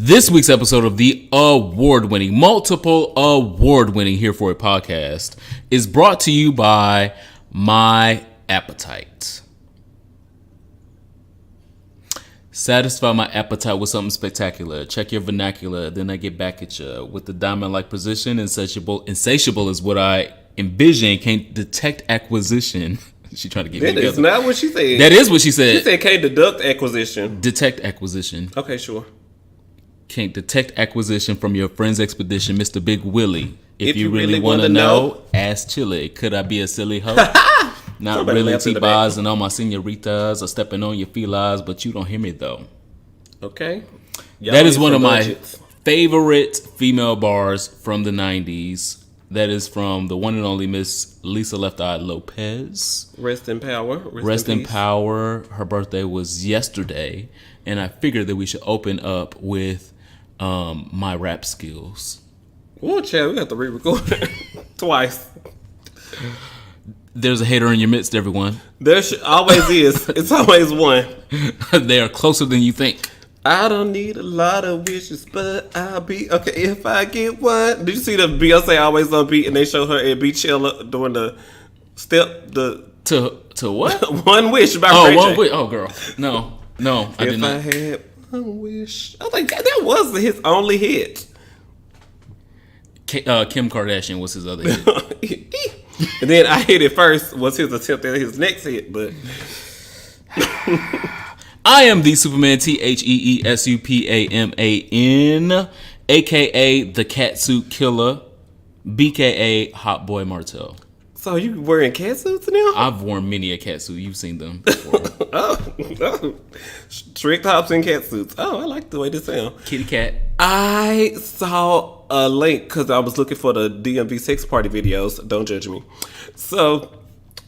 This week's episode of the multiple award-winning Here For It podcast is brought to you by My Appetite. Satisfy my appetite with something spectacular. Check your vernacular, then I get back at you with the diamond-like precision. Insatiable is what I envision. Can't detect acquisition. She tried to get me together. That's not what she said. That is what she said. She said can't deduct acquisition. Detect acquisition. Okay, sure. Can't detect acquisition from your friend's expedition, Mr. Big Willie. If you really want to know, ask Chile. Could I be a silly hoe? Not really T-bars and all my senoritas are stepping on your felines, but you don't hear me though. Okay. That is one of my favorite female bars from the 90s. That is from the one and only Miss Lisa Left Eye Lopez. Rest in power. Rest in power. Her birthday was yesterday, and I figured that we should open up with my rap skills. Well, Chad, we have to re-record it twice. There's a hater in your midst, everyone. There always is. It's always one. They are closer than you think. I don't need a lot of wishes, but I'll be okay if I get one. Did you see the Beyonce Always on Beat and they show her at Beachella doing the step to what? One Wish by Ray J. One Wish. Oh, girl, no, I did not. If I had one wish, I think that was his only hit. Kim Kardashian was his other hit. And then I Hit It First was his attempt at his next hit, but I am the Superman, TheeSupaman, aka the Catsuit Killa, BKA Hot Boy Martell. So you wearing catsuits now? I've worn many a catsuit. You've seen them before. oh. Strict tops and catsuits. Oh, I like the way this sounds. Kitty cat. I saw a link because I was looking for the DMV sex party videos. Don't judge me. So,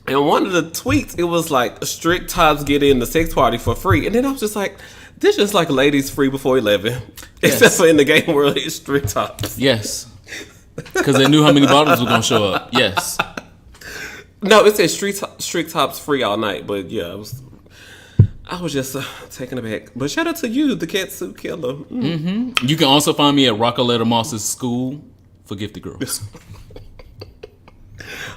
in one of the tweets, it was like, strict tops get in the sex party for free. And then I was just like, this is like ladies free before 11. Yes. Except for in the game world, it's strict tops. Yes. Because they knew how many bottles were going to show up. Yes. No, it says strict tops free all night. But yeah, I was just taken aback. But shout out to you, the Catsuit Killa. Mm-hmm. You can also find me at Rockaletta Moss's school for gifted girls.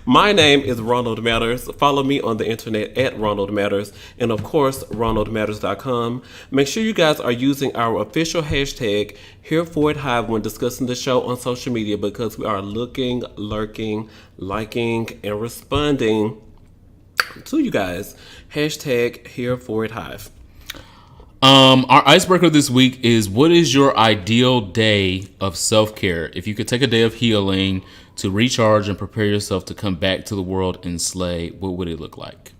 My name is Ronald Matters. Follow me on the internet at Ronald Matters. And of course, RonaldMatters.com. Make sure you guys are using our official hashtag HereForItHive when discussing the show on social media because we are looking, lurking, liking, and responding to you guys. Hashtag HereForItHive. Our icebreaker this week is, what is your ideal day of self-care? If you could take a day of healing to recharge and prepare yourself to come back to the world and slay, what would it look like?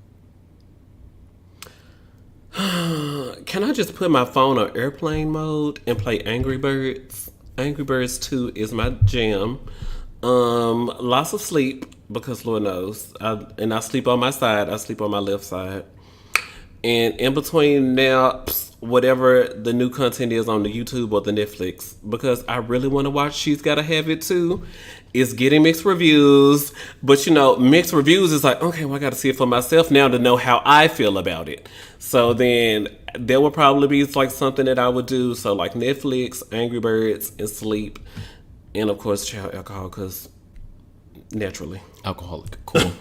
Can I just put my phone on airplane mode and play Angry Birds? Angry Birds 2 is my jam. Lots of sleep because Lord knows. I sleep on my side. I sleep on my left side. And in between naps, whatever the new content is on the YouTube or the Netflix, because I really want to watch She's Gotta Have It Too. It's getting mixed reviews, but mixed reviews is like, okay, well, I got to see it for myself now to know how I feel about it. So then there would probably be like something that I would do. So like Netflix, Angry Birds, and sleep, and of course child alcohol, because naturally alcoholic. Cool.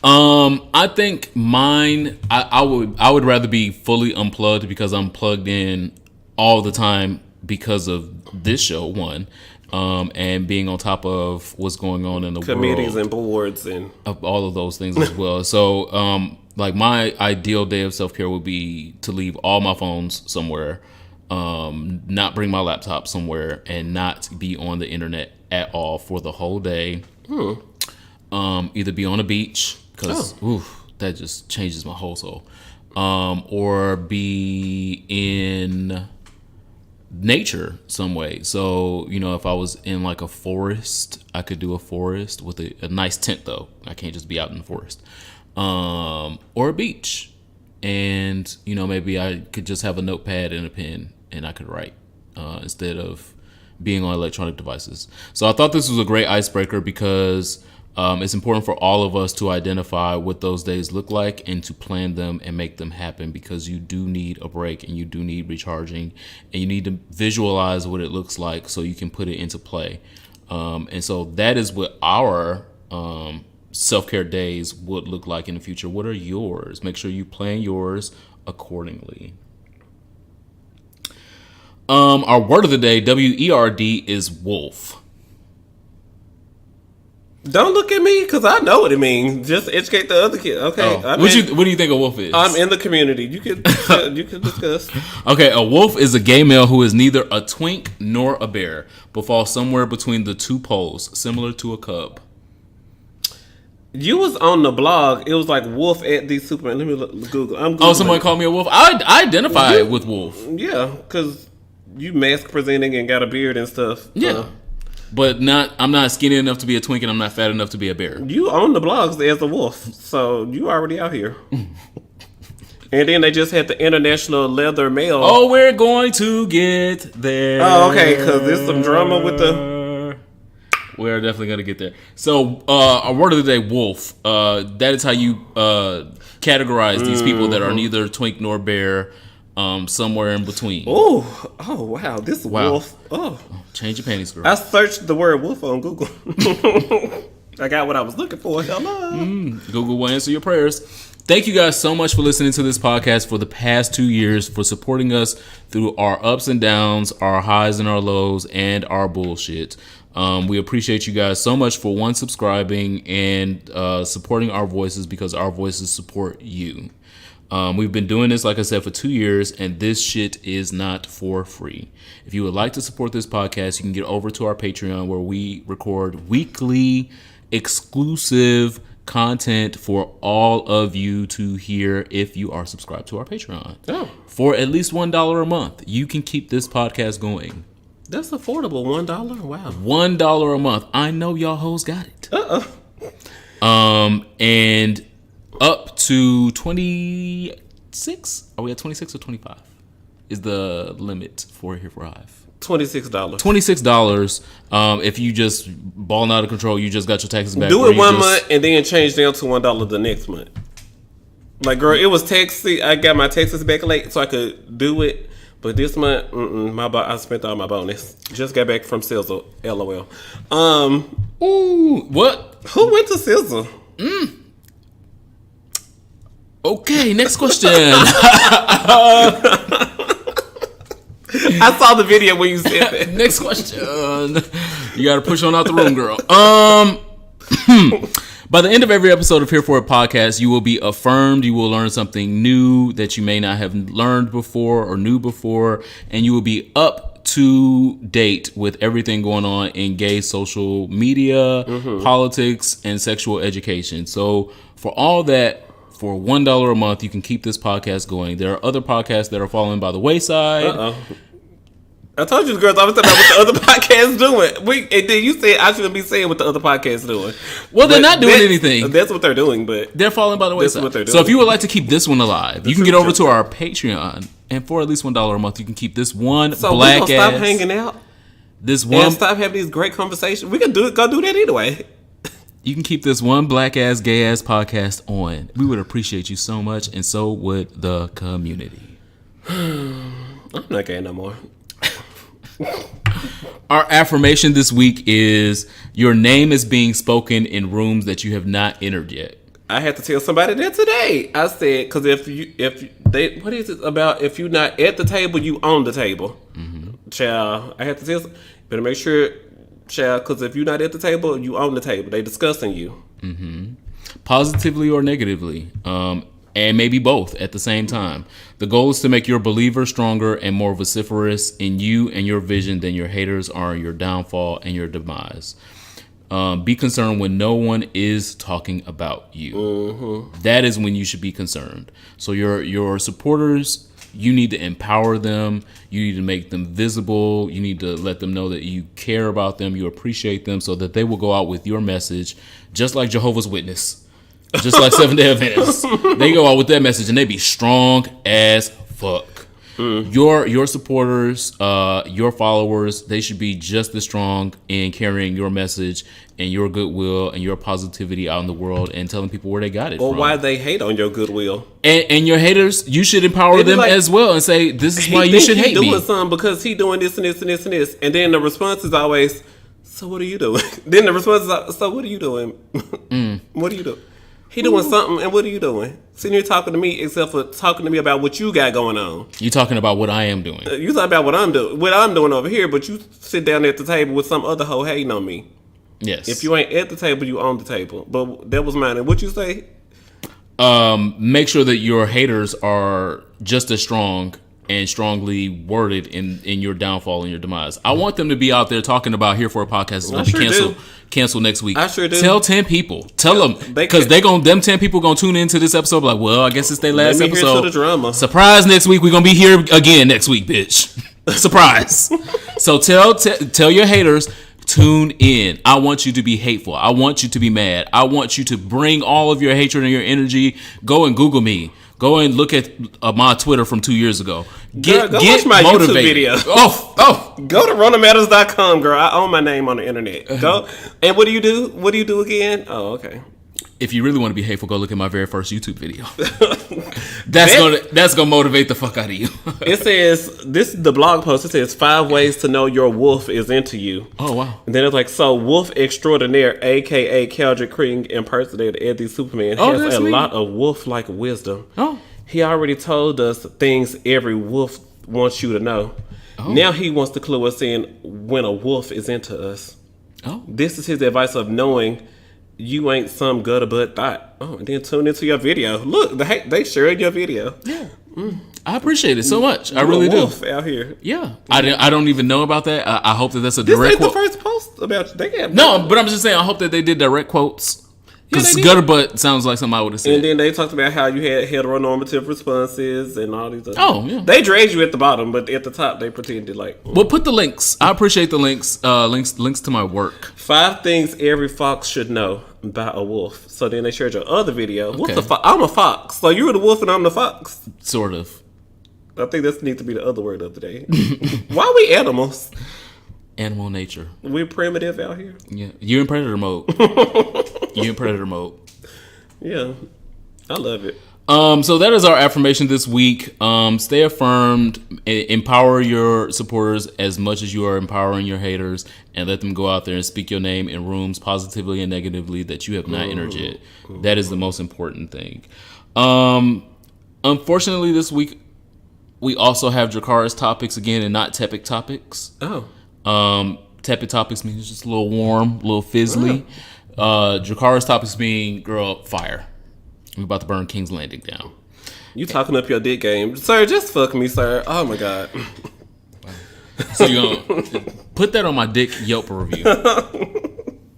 I think mine, I would rather be fully unplugged because I'm plugged in all the time because of this show, one, and being on top of what's going on in the committees world. And boards and all of those things as well. So, like my ideal day of self-care would be to leave all my phones somewhere, not bring my laptop somewhere, and not be on the internet at all for the whole day. Either be on a beach, because that just changes my whole soul. Or be in nature some way. So, if I was in like a forest, I could do a forest with a nice tent though. I can't just be out in the forest. Or a beach. And, maybe I could just have a notepad and a pen and I could write instead of being on electronic devices. So I thought this was a great icebreaker because It's important for all of us to identify what those days look like and to plan them and make them happen, because you do need a break and you do need recharging, and you need to visualize what it looks like so you can put it into play. And so that is what our self-care days would look like in the future. What are yours? Make sure you plan yours accordingly. Our word of the day, WERD, is wolf. Don't look at me, because I know what it means. Just educate the other kid. Okay. Oh. What do you think a wolf is? I'm in the community. You can discuss. Okay, a wolf is a gay male who is neither a twink nor a bear, but falls somewhere between the two poles, similar to a cub. You was on the blog. It was like wolf at the Superman. Let me look, Google. I'm Googling. Oh, someone called me a wolf? I identify with wolf. Yeah, because you mask presenting and got a beard and stuff. Yeah. But I'm not skinny enough to be a twink, and I'm not fat enough to be a bear. You own the blogs as a wolf, so you already out here. And then they just had the International Leather Mail. Oh, we're going to get there. Oh, okay, because there's some drama with the... We're definitely going to get there. So, our word of the day, wolf. That is how you categorize these people that are neither twink nor bear, somewhere in between. Oh, wow, this wolf. Oh. Change your panties, girl. I searched the word wolf on Google. I got what I was looking for. Hello. Google will answer your prayers. Thank you guys so much for listening to this podcast for the past 2 years, for supporting us through our ups and downs, our highs and our lows, and our bullshit. We appreciate you guys so much for subscribing and supporting our voices, because our voices support you. We've been doing this, like I said, for 2 years, and this shit is not for free. If you would like to support this podcast, you can get over to our Patreon, where we record weekly exclusive content for all of you to hear if you are subscribed to our Patreon. Oh. For at least $1 a month, you can keep this podcast going. That's affordable. $1? Wow. $1 a month. I know y'all hoes got it. And up to 26. Are we at 26 or 25? Is the limit for Here for Hive. $26. $26. If you just balling out of control, you just got your taxes back. Do it 1 month and then change down to $1 the next month. Like, girl, it was taxi. I got my taxes back late, so I could do it. But this month, I spent all my bonus. Just got back from Sizzle. LOL. Ooh, what? Who went to Sizzle? Okay, next question. I saw the video when you said that. Next question. You got to push on out the room, girl. By the end of every episode of Here For It podcast, you will be affirmed. You will learn something new that you may not have learned before or knew before, and you will be up to date with everything going on in gay social media, politics, and sexual education. So for all that, for $1 a month, you can keep this podcast going. There are other podcasts that are falling by the wayside. I told you the girls, I was talking about what the other podcasts doing. And then you said I shouldn't be saying what the other podcasts doing. Well, they're not doing anything. That's what they're doing, but they're falling by the wayside. That's what they're doing. So if you would like to keep this one alive, you can get over to our Patreon, and for at least $1 a month, you can keep this one black ass. So we gonna stop hanging out. And stop having these great conversations. We can go do that anyway. You can keep this one black ass, gay ass podcast on. We would appreciate you so much, and so would the community. I'm not gay no more. Our affirmation this week is: your name is being spoken in rooms that you have not entered yet. I had to tell somebody that today. I said, because if what is it about? If you're not at the table, you own the table. Child, I had to tell. Better make sure, child, because if you're not at the table, you own the table. They discussing you, positively or negatively. And maybe both at the same time. The goal is to make your believer stronger and more vociferous in you and your vision than your haters are in your downfall and your demise. Be concerned when no one is talking about you. That is when you should be concerned. So your supporters, you need to empower them. You need to make them visible. You need to let them know that you care about them. You appreciate them, so that they will go out with your message, just like Jehovah's Witness. Just like Seventh-day Adventists. They go out with that message and they be strong as fuck. Your supporters, your followers, they should be just as strong in carrying your message and your goodwill and your positivity out in the world and telling people where they got it Or from. why they hate on your goodwill. And your haters, you should empower them like, as well and say, this is why you should hate me. He doing something because he doing this and this and this and this. And then the response is always, so what are you doing? Then the response is, so what are you doing? What are you doing? He doing something, and what are you doing? Sitting here talking to me, except for talking to me about what you got going on. You talking about what I am doing. You talking about what I'm doing over here, but you sit down at the table with some other hoe hating on me. Yes. If you ain't at the table, you on the table. But that was mine. And what you say? Make sure that your haters are just as strong and strongly worded in your downfall and your demise. I want them to be out there talking about Here for a Podcast is going to be canceled next week. I sure do. Tell 10 people. Tell them. Because them 10 people going to tune into this episode like, well, I guess it's their last episode. Hear to the drama. Surprise next week. We're going to be here again next week, bitch. Surprise. So tell your haters, tune in. I want you to be hateful. I want you to be mad. I want you to bring all of your hatred and your energy. Go and Google me. Go and look at my Twitter from 2 years ago. Go watch my motivated. YouTube video. Go to RonaMatters.com, girl. I own my name on the internet. Go. And what do you do? What do you do again? Oh, okay. If you really want to be hateful, go look at my very first YouTube video. That's gonna motivate the fuck out of you. It says, this is the blog post. It says 5 ways to know your wolf is into you. Oh wow! And then it's like, so wolf extraordinaire, aka Kendrick King impersonator Eddie Superman, has a lot of wolf-like wisdom. Oh, he already told us things every wolf wants you to know. Oh. Now he wants to clue us in when a wolf is into us. Oh, this is his advice of knowing you ain't some gutter butt thought. Oh, and then tune into your video. Look, they shared your video. Yeah, I appreciate it so much. I really do. Out here. Yeah, I don't even know about that. I hope that that's a direct quote. This ain't the first post about you. They no, but I'm just saying. I hope that they did direct quotes. Because gutter butt sounds like something I would have said. And then they talked about how you had heteronormative responses and all these other yeah. They dragged you at the bottom, but at the top they pretended like... Well, put the links. I appreciate the links. Links to my work. 5 things every fox should know about a wolf. So then they shared your other video. Okay. What's the fox? I'm a fox. So you're the wolf and I'm the fox. Sort of. I think that needs to be the other word of the day. Why are we animals? Animal nature. We're primitive out here. Yeah, you're in predator mode. You're in predator mode. Yeah, I love it. So that is our affirmation this week. Stay affirmed. Empower your supporters as much as you are empowering your haters, and let them go out there and speak your name in rooms positively and negatively that you have not entered yet. That is the most important thing. Unfortunately, this week we also have Jakara's topics again, and not Tepic topics. Oh. Tepid topics means just a little warm, a little fizzly. Jakara's topics being girl fire. I'm about to burn King's Landing down. You talking up your dick game, sir? Just fuck me, sir. Oh my god. So you gonna put that on my dick Yelp review,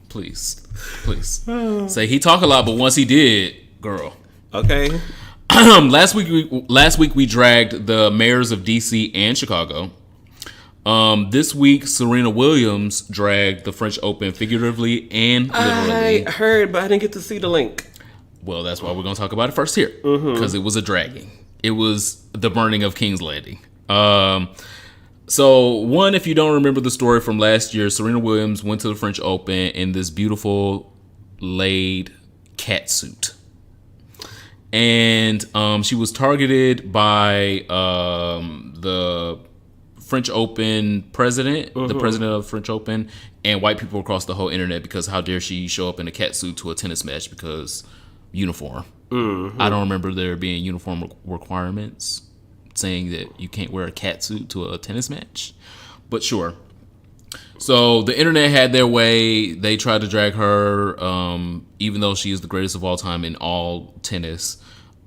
please. Say he talk a lot, but once he did, girl. Okay. Last week we dragged the mayors of DC and Chicago. This week, Serena Williams dragged the French Open figuratively and literally. I heard, but I didn't get to see the link. Well, that's why we're going to talk about it first here. Because it was a dragging. It was the burning of King's Landing. So, one, if you don't remember the story from last year, Serena Williams went to the French Open in this beautiful laid catsuit. And she was targeted by the French Open president, the president of French Open, and white people across the whole internet because how dare she show up in a catsuit to a tennis match because uniform. I don't remember there being uniform requirements saying that you can't wear a catsuit to a tennis match, but sure. So the internet had their way. They tried to drag her, even though she is the greatest of all time in all tennis.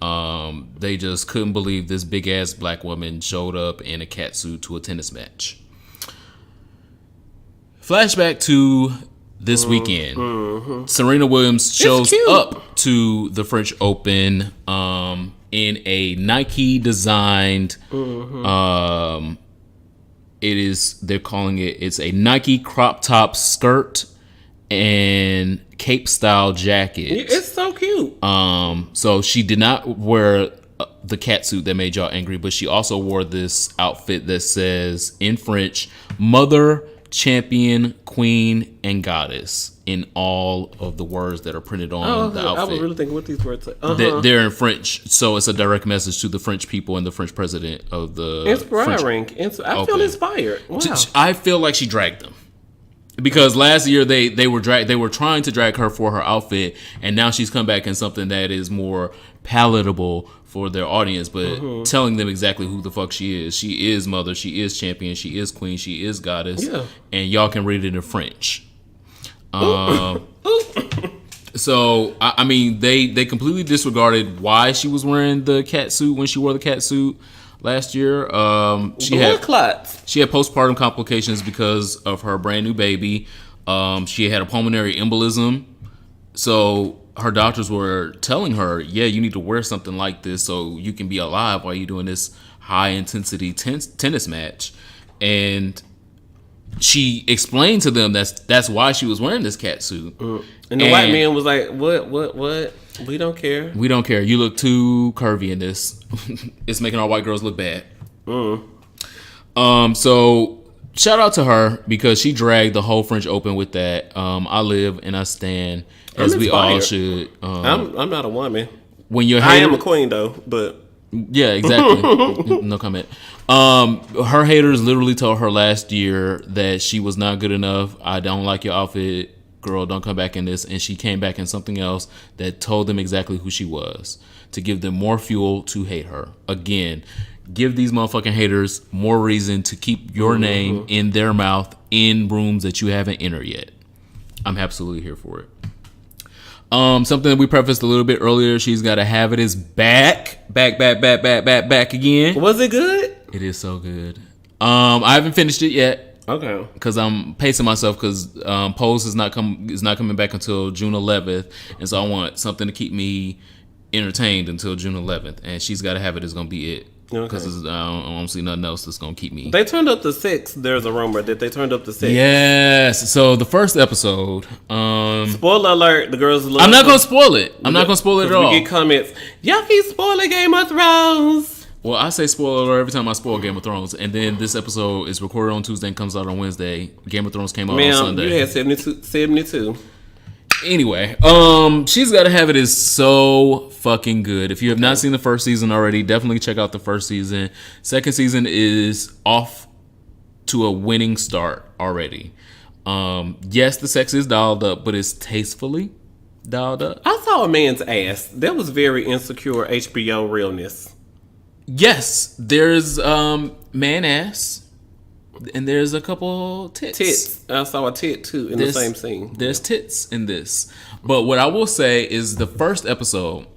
They just couldn't believe this big ass black woman showed up in a catsuit to a tennis match. Flashback to this weekend. Serena Williams shows up to the French Open in a Nike designed they're calling it's a Nike crop top skirt and cape style jacket. It's so cute. So she did not wear the catsuit that made y'all angry, but she also wore this outfit that says in French, "Mother, Champion, Queen, and Goddess," in all of the words that are printed on the outfit. I was really thinking what these words say. They're in French, so it's a direct message to the French people and the French president of the Inspiring. I feel inspired. Wow. I feel like she dragged them. Because last year they were trying to drag her for her outfit, and now she's come back in something that is more palatable for their audience, but telling them exactly who the fuck she is. She is mother, she is champion, she is queen, she is goddess, and y'all can read it in French. So I mean, they completely disregarded why she was wearing the catsuit when she wore the catsuit last year. She had postpartum complications because of her brand new baby. She had a pulmonary embolism, so her doctors were telling her, "Yeah, you need to wear something like this so you can be alive while you're doing this high intensity tennis match." And she explained to them that's why she was wearing this catsuit. And the white man was like, "What? We don't care. We don't care. You look too curvy in this. It's making our white girls look bad." So shout out to her because she dragged the whole French Open with that. I live and I stand, as we all should. I'm not a woman. When you're I am a queen though, but yeah, exactly. No comment. Her haters literally told her last year that she was not good enough. "I don't like your outfit, girl, don't come back in this." And she came back in something else that told them exactly who she was, to give them more fuel to hate her. Again, give these motherfucking haters more reason to keep your name in their mouth in rooms that you haven't entered yet. I'm absolutely here for it. Something that we prefaced a little bit earlier, She's Gotta Have It is back again. Was it good? It is so good. I haven't finished it yet. Okay. Because I'm pacing myself because Pose is not coming back until June 11th, and so I want something to keep me entertained until June 11th. And She's Gotta Have It is gonna be it. Because I don't see nothing else that's gonna keep me. They turned up to 6. There's a rumor that they turned up to 6. Yes. So the first episode. Spoiler alert: the girls. I'm not gonna spoil it. I'm not gonna spoil it at all. We get comments. Y'all keep spoiling Game of Thrones. Well, I say spoiler alert every time I spoil Game of Thrones, and then this episode is recorded on Tuesday and comes out on Wednesday. Game of Thrones came out on Sunday. You had 72. Anyway, She's Gotta Have It is so fucking good. If you have not seen the first season already, definitely check out the first season. Second season is off to a winning start already. Yes, the sex is dialed up, but it's tastefully dialed up. I saw a man's ass. That was very insecure HBO realness. Yes, there's man ass. And there's a couple tits. I saw a tit too in the same scene. There's tits in this. But what I will say is the first episode,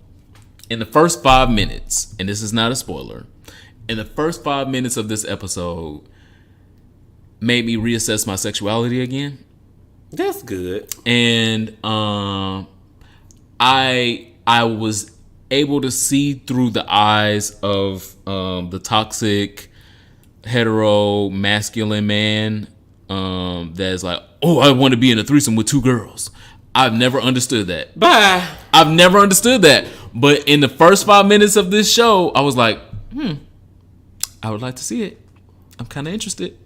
in the first 5 minutes, and this is not a spoiler, in the first 5 minutes of this episode made me reassess my sexuality again. That's good. And I was able to see through the eyes of the toxic hetero masculine man that's like, "Oh, I want to be in a threesome with 2 girls." I've never understood that. Bye. I've never understood that. But in the first 5 minutes of this show, I was like, I would like to see it. I'm kind of interested.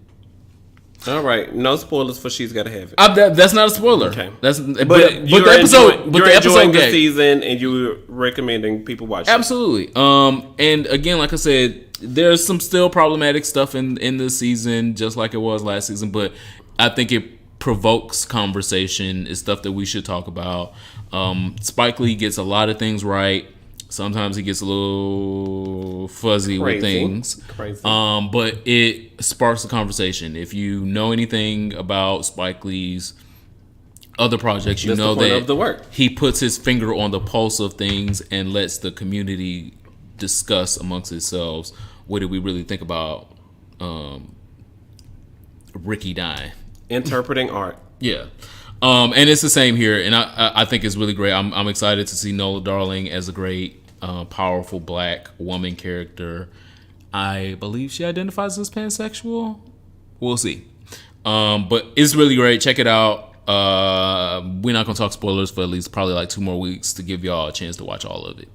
All right, no spoilers for She's Gotta Have It. That's not a spoiler. Okay, but the episode, you're enjoying the season, and you're recommending people watch it. Absolutely. And again, like I said, there's some still problematic stuff in this season, just like it was last season. But I think it provokes conversation. It's stuff that we should talk about. Spike Lee gets a lot of things right. Sometimes he gets a little fuzzy with things. But it sparks a conversation. If you know anything about Spike Lee's other projects, you know that of the work. He puts his finger on the pulse of things and lets the community discuss amongst themselves, what did we really think about Ricky dying? Interpreting art. Yeah. And it's the same here, and I think it's really great. I'm excited to see Nola Darling as a great, powerful black woman character. I believe she identifies as pansexual. We'll see. But it's really great. Check it out. We're not going to talk spoilers for at least probably like 2 more weeks to give y'all a chance to watch all of it.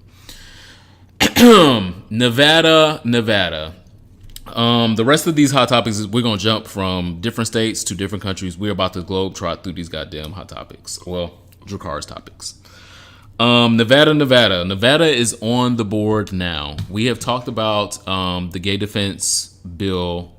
Nevada. The rest of these hot topics is we're gonna jump from different states to different countries. We're about to globe trot through these goddamn hot topics. Well, Dracar's topics. Nevada is on the board now. We have talked about the Gay Defense Bill,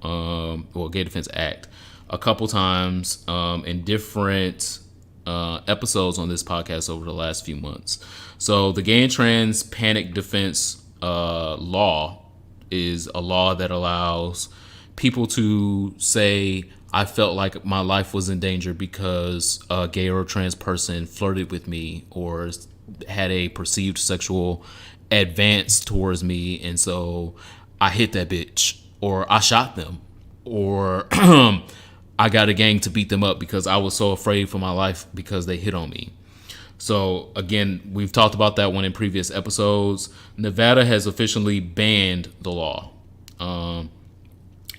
Gay Defense Act, a couple times in different episodes on this podcast over the last few months. So the Gay and Trans Panic Defense law is a law that allows people to say, I felt like my life was in danger because a gay or trans person flirted with me or had a perceived sexual advance towards me, and so I hit that bitch, or I shot them, or I got a gang to beat them up because I was so afraid for my life because they hit on me. So again, we've talked about that one in previous episodes. Nevada has officially banned the law.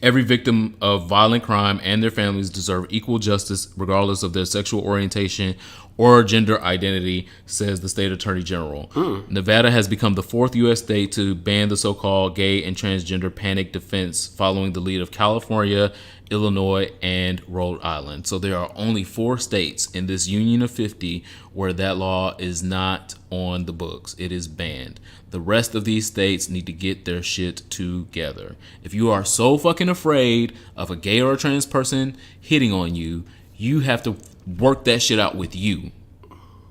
Every victim of violent crime and their families deserve equal justice regardless of their sexual orientation or gender identity, says the state attorney general. Nevada has become the fourth U.S. state to ban the so-called gay and transgender panic defense, following the lead of California, Illinois, and Rhode Island. So there are only 4 states in this union of 50 where that law is not on the books. It is banned. The rest of these states need to get their shit together. If you are so fucking afraid of a gay or a trans person hitting on you, you have to work that shit out with you.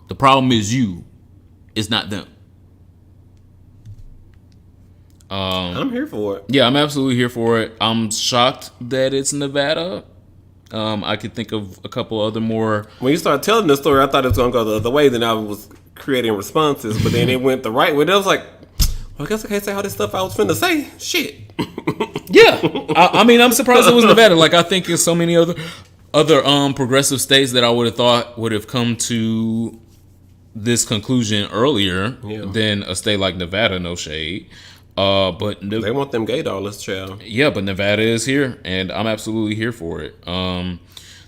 The problem is you. It's not them. I'm here for it. Yeah, I'm absolutely here for it. I'm shocked that it's Nevada. I could think of a couple other more. When you started telling the story, I thought it was going to go the other way. Then I was creating responses, but then it went the right way. I was like, well, I guess I can't say all this stuff I was finna say. Shit. Yeah. I mean, I'm surprised it was Nevada. Like, I think in so many other progressive states that I would have thought would have come to this conclusion earlier than a state like Nevada. No shade. But they want them gay dollars, child. Yeah, but Nevada is here, and I'm absolutely here for it.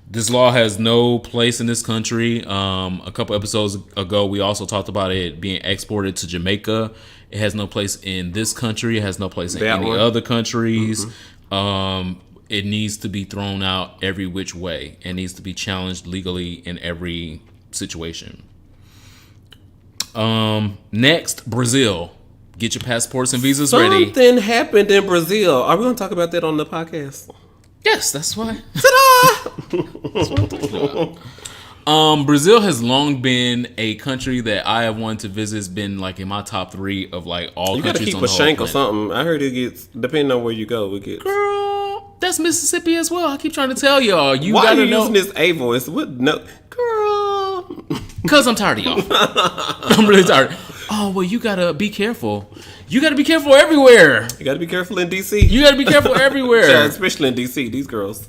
This law has no place in this country. A couple episodes ago, we also talked about it being exported to Jamaica. It has no place in this country. It has no place in any other countries. Mm-hmm. It needs to be thrown out every which way. It needs to be challenged legally in every situation. Next, Brazil. Get your passports and visas ready. Something happened in Brazil. Are we going to talk about that on the podcast? Yes, that's why. Ta-da! That's what I'm talking about. Brazil has long been a country that I have wanted to visit. It's been like in my top 3 of like all countries on the whole planet. You gotta keep a shank or something. I heard it gets, depending on where you go, it gets. Girl, that's Mississippi as well. I keep trying to tell y'all. Why are you using this A voice? What? No, girl. Because I'm tired of y'all. I'm really tired. Oh, well, you gotta be careful. You gotta be careful everywhere. You gotta be careful in D.C. You gotta be careful everywhere. Yeah, especially in D.C. These girls.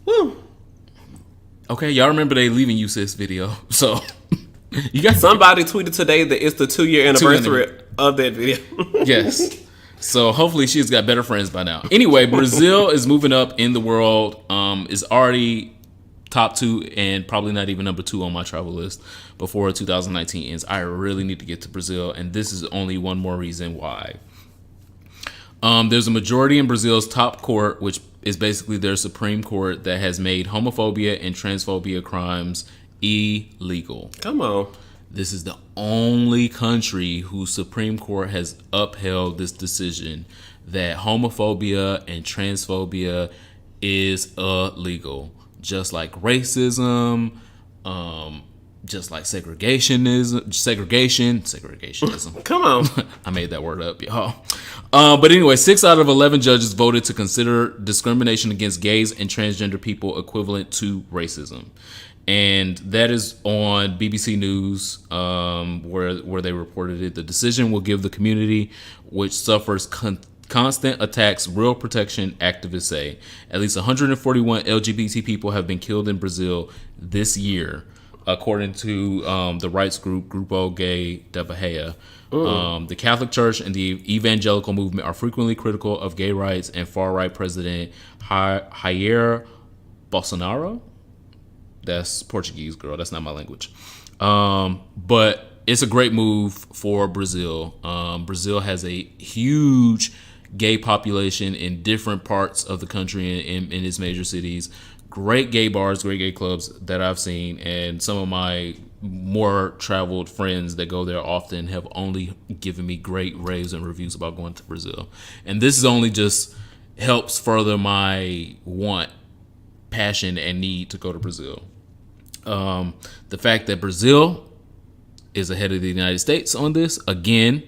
Woo. Okay, y'all remember they leaving you sis video. So, you got somebody tweeted today that it's the 2-year anniversary of that video. Yes. So, hopefully she's got better friends by now. Anyway, Brazil is moving up in the world. Is already top 2 and probably not even number 2 on my travel list before 2019 ends. I really need to get to Brazil, and this is only one more reason why. There's a majority in Brazil's top court, which is basically their Supreme Court, that has made homophobia and transphobia crimes illegal. Come on. This is the only country whose Supreme Court has upheld this decision that homophobia and transphobia is illegal. Just like racism, just like segregationism. Come on. I made that word up, y'all. But anyway, 6 out of 11 judges voted to consider discrimination against gays and transgender people equivalent to racism. And that is on BBC News, where they reported it. The decision will give the community, which suffers constant attacks, real protection, activists say. At least 141 LGBT people have been killed in Brazil this year, according to the rights group Grupo Gay da Bahia. The Catholic Church and the evangelical movement are frequently critical of gay rights and far-right President Jair Bolsonaro. That's Portuguese, girl. That's not my language. But it's a great move for Brazil. Brazil has a huge gay population in different parts of the country in its major cities. Great gay bars, great gay clubs that I've seen, and some of my more traveled friends that go there often have only given me great raves and reviews about going to Brazil. And this is only just helps further my want, passion, and need to go to Brazil. The fact that Brazil is ahead of the United States on this, again,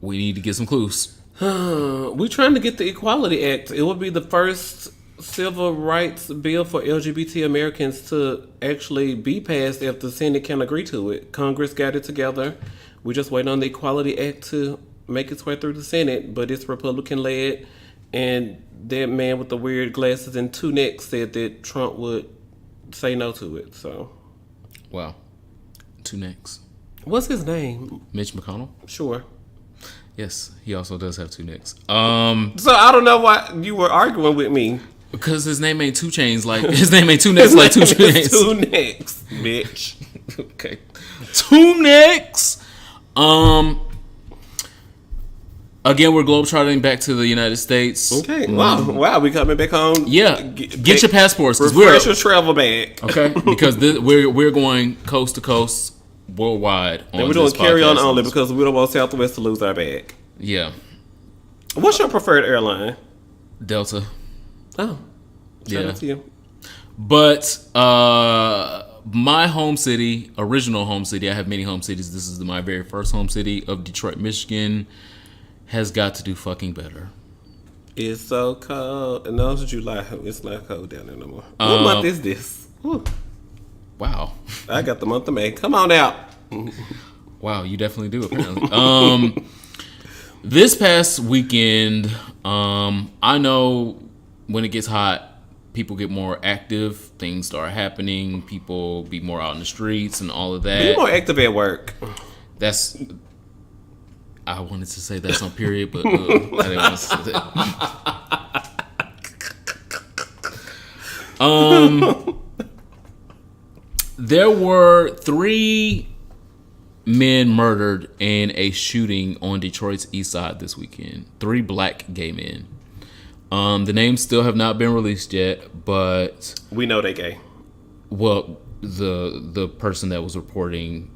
we need to get some clues. We're trying to get the Equality Act. It will be the first civil rights bill for LGBT Americans to actually be passed if the Senate can agree to it. Congress got it together. We're just waiting on the Equality Act to make its way through the Senate, but it's Republican led. And that man with the weird glasses and two necks said that Trump would say no to it. So, wow, two necks. What's his name? Mitch McConnell. Sure. Yes, he also does have two necks. So I don't know why you were arguing with me. Because his name ain't 2 Chainz, like his name ain't 2 necks like 2 Chainz. 2 necks, bitch. Okay, 2 necks. Again, we're globetrotting back to the United States. Okay. Wow. We coming back home. Yeah. Get your passports. Refresh your travel bag. Okay. Because we're going coast to coast worldwide. And we're doing carry on only because we don't want Southwest to lose our bag. Yeah. What's your preferred airline? Delta. Oh. Shout out to you. But my home city, original home city, I have many home cities. This is my very first home city of Detroit, Michigan, has got to do fucking better. It's so cold. No, it's July. It's not cold down there no more. What month is this? Whew. Wow. I got the month of May. Come on out. Wow, you definitely do, apparently. This past weekend, I know when it gets hot, people get more active. Things start happening. People be more out in the streets and all of that. Be more active at work. That's... I wanted to say that's on period, but I didn't want to say that. There were 3 men murdered in a shooting on Detroit's east side this weekend. 3 black gay men. The names still have not been released yet, but we know they gay. Well, the person that was reporting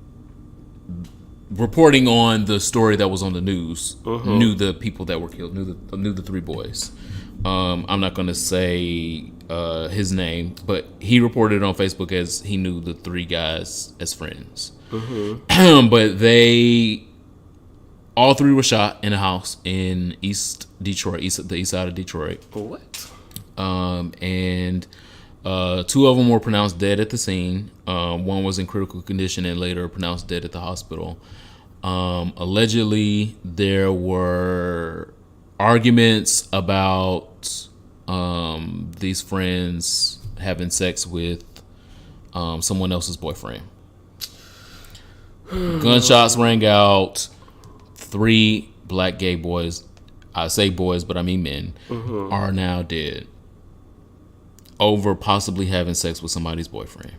on the story that was on the news knew the people that were killed, knew the 3 boys. I'm not going to say his name, but he reported on Facebook as he knew the 3 guys as friends. But all 3 were shot in a house in East Detroit, the east side of Detroit. What? And 2 of them were pronounced dead at the scene. One was in critical condition and later pronounced dead at the hospital. Allegedly, there were arguments about these friends having sex with someone else's boyfriend. Gunshots rang out. 3 black gay boys, I say boys, but I mean men, are now dead over possibly having sex with somebody's boyfriend.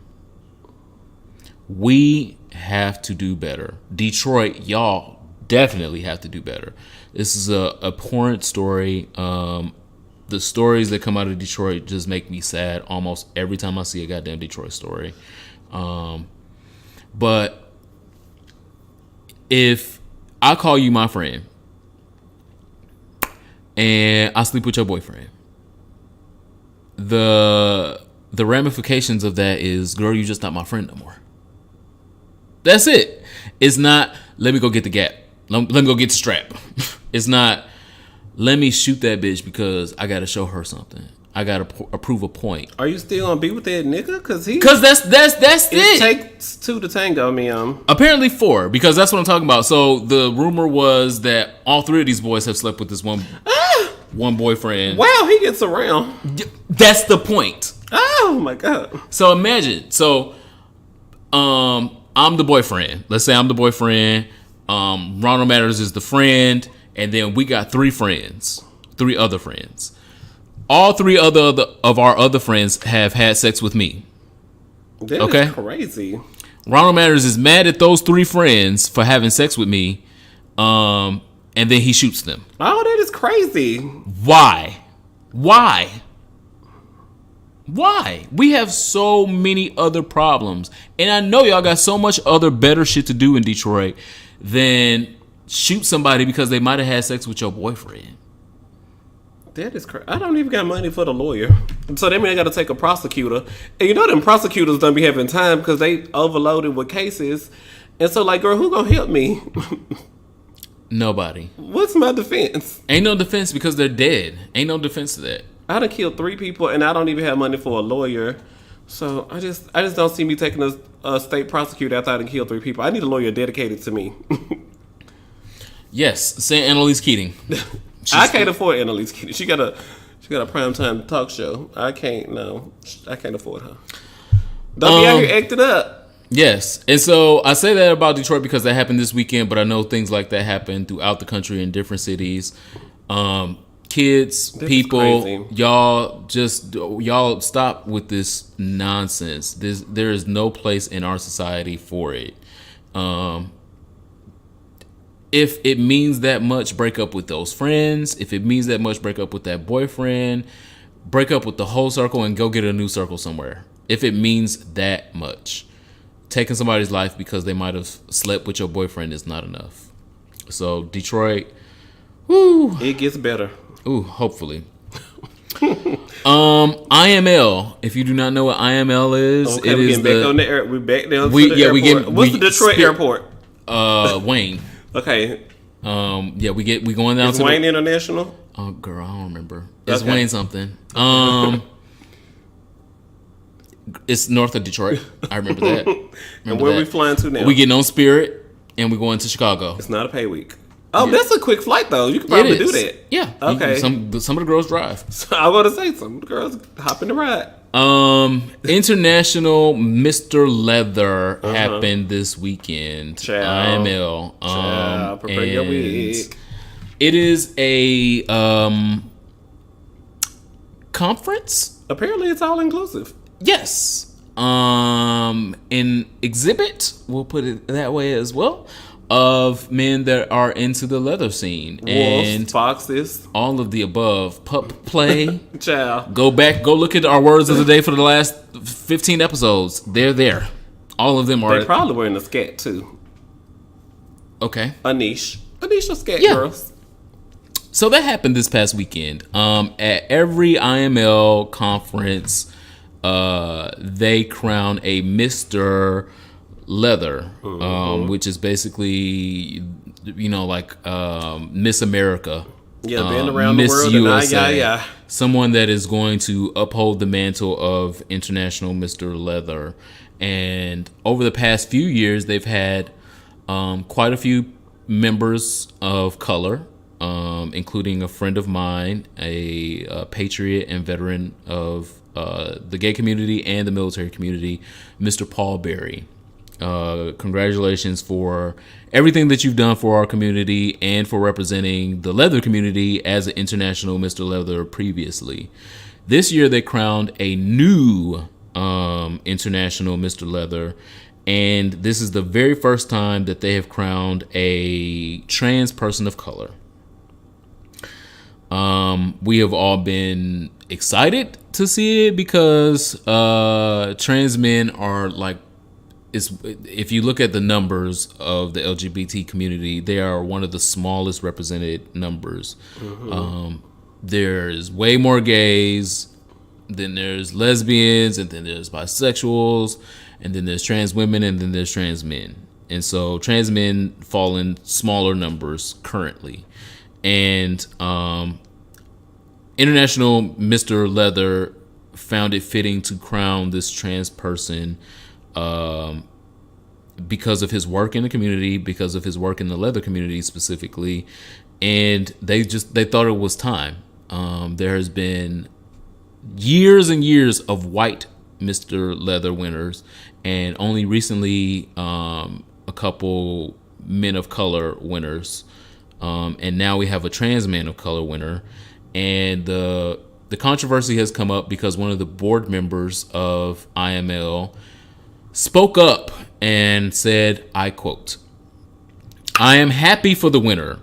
We have to do better. Detroit, y'all definitely have to do better. This is a abhorrent story. The stories that come out of Detroit just make me sad almost every time I see a goddamn Detroit story. But if I call you my friend and I sleep with your boyfriend, the ramifications of that is, girl, you just not my friend no more. That's it. It's not, let me go get the gap. Let me go get the strap. It's not, let me shoot that bitch because I got to show her something. I got to prove a point. Are you still gonna be with that nigga? Cause that's it. It takes 2 to tango, Apparently 4, because that's what I'm talking about. So the rumor was that all 3 of these boys have slept with this one boyfriend. Wow, he gets around. That's the point. Oh my god. So imagine. So, I'm the boyfriend. Let's say I'm the boyfriend. Ronald Matters is the friend, and then we got 3 friends, 3 other friends. All 3 of our other friends have had sex with me. That is crazy. Ronald Matters is mad at those 3 friends for having sex with me, and then he shoots them. Oh, that is crazy. Why? We have so many other problems, and I know y'all got so much other better shit to do in Detroit than shoot somebody because they might have had sex with your boyfriend. That is crazy. I don't even got money for the lawyer. So that means I got to take a prosecutor. And you know them prosecutors don't be having time because they overloaded with cases. And so, like, girl, who gonna help me? Nobody. What's my defense? Ain't no defense because they're dead. Ain't no defense to that. I done killed 3 people and I don't even have money for a lawyer. So I just don't see me taking a state prosecutor after I done killed 3 people. I need a lawyer dedicated to me. Yes, St. Annalise Keating. I can't afford Annalise Keating. She got a primetime talk show. I can't afford her. Don't be out here acting up. Yes, and so I say that about Detroit because that happened this weekend, but I know things like that happen throughout the country in different cities. Kids, This people, y'all stop with this nonsense. There is no place in our society for it. If it means that much, break up with those friends. If it means that much, break up with that boyfriend. Break up with the whole circle and go get a new circle somewhere. If it means that much. Taking somebody's life because they might have slept with your boyfriend is not enough. So, Detroit, woo. It gets better. Ooh, hopefully. IML. If you do not know what IML is, Okay, it we is getting back on the air. We back down to the airport. What's the Detroit airport? Wayne. Okay. We going down to Wayne International? Oh, girl, I don't remember. It's Okay. Wayne something. It's north of Detroit. I remember that. And where we flying to now? We getting on Spirit and we going to Chicago. It's not a pay week. Oh, that's a quick flight though. You could probably do that. Yeah. Okay. Some of the girls drive. So I want to say some of the girls hop in the ride. International Mr. Leather happened this weekend. Child. IML. Child, prepare your wig. It is a conference. Apparently, it's all inclusive. Yes. An exhibit, we'll put it that way as well, of men that are into the leather scene. Wolves, and foxes. all of the above. Pup play. Child. Go look at our words of the day for the last 15 episodes. They're there. All of them are. They probably wearing a scat too. Okay. A niche of scat Yeah. girls. So that happened this past weekend. At every IML conference, they crown a Mr. Leather, which is basically, like Miss America. Yeah, been around Miss the world USA. and Someone that is going to uphold the mantle of International Mr. Leather. And over the past few years, they've had quite a few members of color, including a friend of mine, a patriot and veteran of the gay community and the military community, Mr. Paul Berry. Congratulations for everything that you've done for our community and for representing the leather community as an international Mr. Leather previously. This year they crowned a new international Mr. Leather, and this is the very first time that they have crowned a trans person of color. We have all been excited to see it because trans men are like, if you look at the numbers of the LGBT community, they are one of the smallest represented numbers. There's way more gays, then there's lesbians, and then there's bisexuals, and then there's trans women, and then there's trans men. And so trans men fall in smaller numbers currently. And International Mr. Leather found it fitting to crown this trans person because of his work in the community, because of his work in the leather community specifically, and they thought it was time. There has been years and years of white Mr. Leather winners, and only recently a couple men of color winners, and now we have a trans man of color winner. And the controversy has come up because one of the board members of IML spoke up and said, I quote, "I am happy for the winner,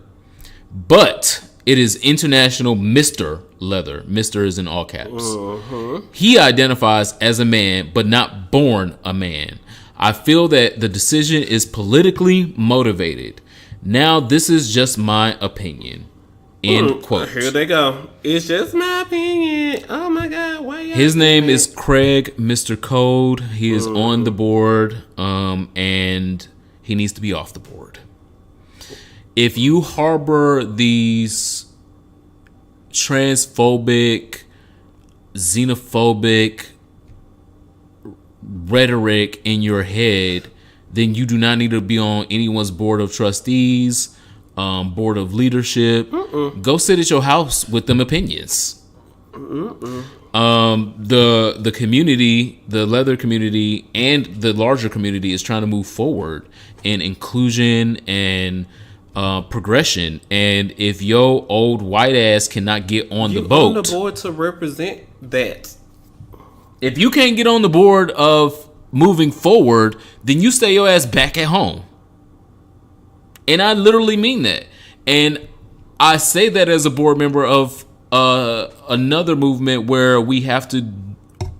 but it is International Mr. Leather." Mr. is in all caps. He identifies as a man, but not born a man. I feel that the decision is politically motivated. Now, this is just my opinion. End quote. Here they go. It's just my opinion. Oh my God. Why y'all His name is Craig Mr. Code. He is on the board, and he needs to be off the board. If you harbor these transphobic, xenophobic rhetoric in your head, then you do not need to be on anyone's board of trustees, board of leadership. Go sit at your house with them opinions. The community, the leather community, and the larger community is trying to move forward in inclusion and progression. And if your old white ass cannot get on the boat, on the board to represent that. If you can't get on the board of moving forward, then you stay your ass back at home. And I literally mean that. And I say that as a board member of another movement where we have to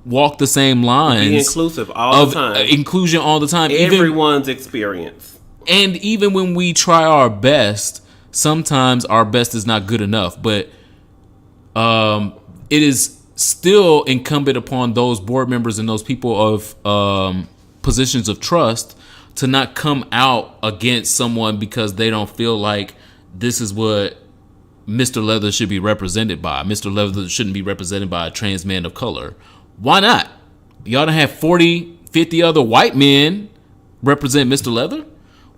walk the same lines. Be inclusive all the time. Inclusion all the time. Everyone's experience. And even when we try our best, sometimes our best is not good enough. But it is still incumbent upon those board members and those people of positions of trust to not come out against someone because they don't feel like this is what Mr. Leather should be represented by. Mr. Leather shouldn't be represented by a trans man of color. Why not? Y'all done have 40, 50 other white men represent Mr. Leather.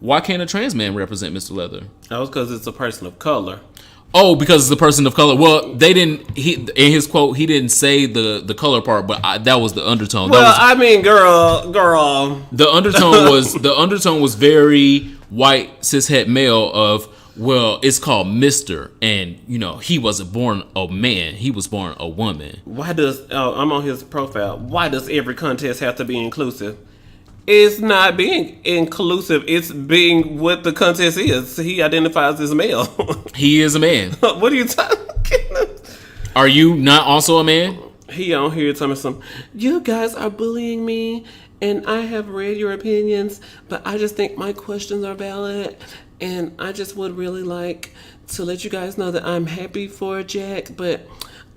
Why can't a trans man represent Mr. Leather? That was because it's a person of color. Oh, because it's a person of color. Well, they didn't. In his quote, he didn't say the color part, but that was the undertone. Well, I mean, girl. The undertone was very white cishet male of, well, it's called Mr. and he wasn't born a man, he was born a woman. Why does I'm on his profile? Why does every contest have to be inclusive? It's not being inclusive. It's being what the contest is. He identifies as male. He is a man. What are you talking about? Are you not also a man? He on here telling me some, you guys are bullying me, and I have read your opinions, but I just think my questions are valid, and I just would really like to let you guys know that I'm happy for Jack, but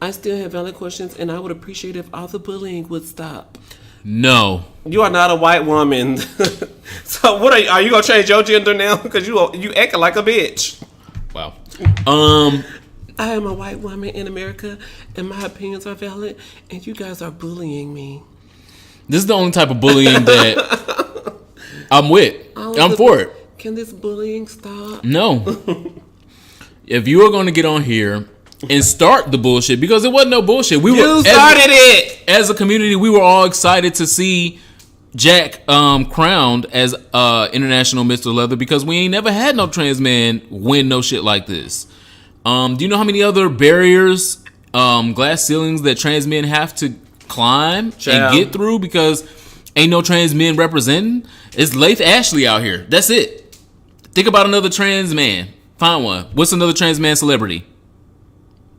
I still have valid questions, and I would appreciate if all the bullying would stop. No. You are not a white woman. So what are you gonna change your gender now? Because you acting like a bitch. Wow. I am a white woman in America, and my opinions are valid, and you guys are bullying me. This is the only type of bullying that I'm with. I'm for it. Can this bullying stop? No. If you are going to get on here and start the bullshit, because it wasn't no bullshit. You started it. As a community, we were all excited to see Jack crowned as International Mr. Leather because we ain't never had no trans man win no shit like this. Do you know how many other barriers, glass ceilings that trans men have to climb and get through because ain't no trans men representing? It's Laith Ashley out here. That's it. Think about another trans man. Find one. What's another trans man celebrity?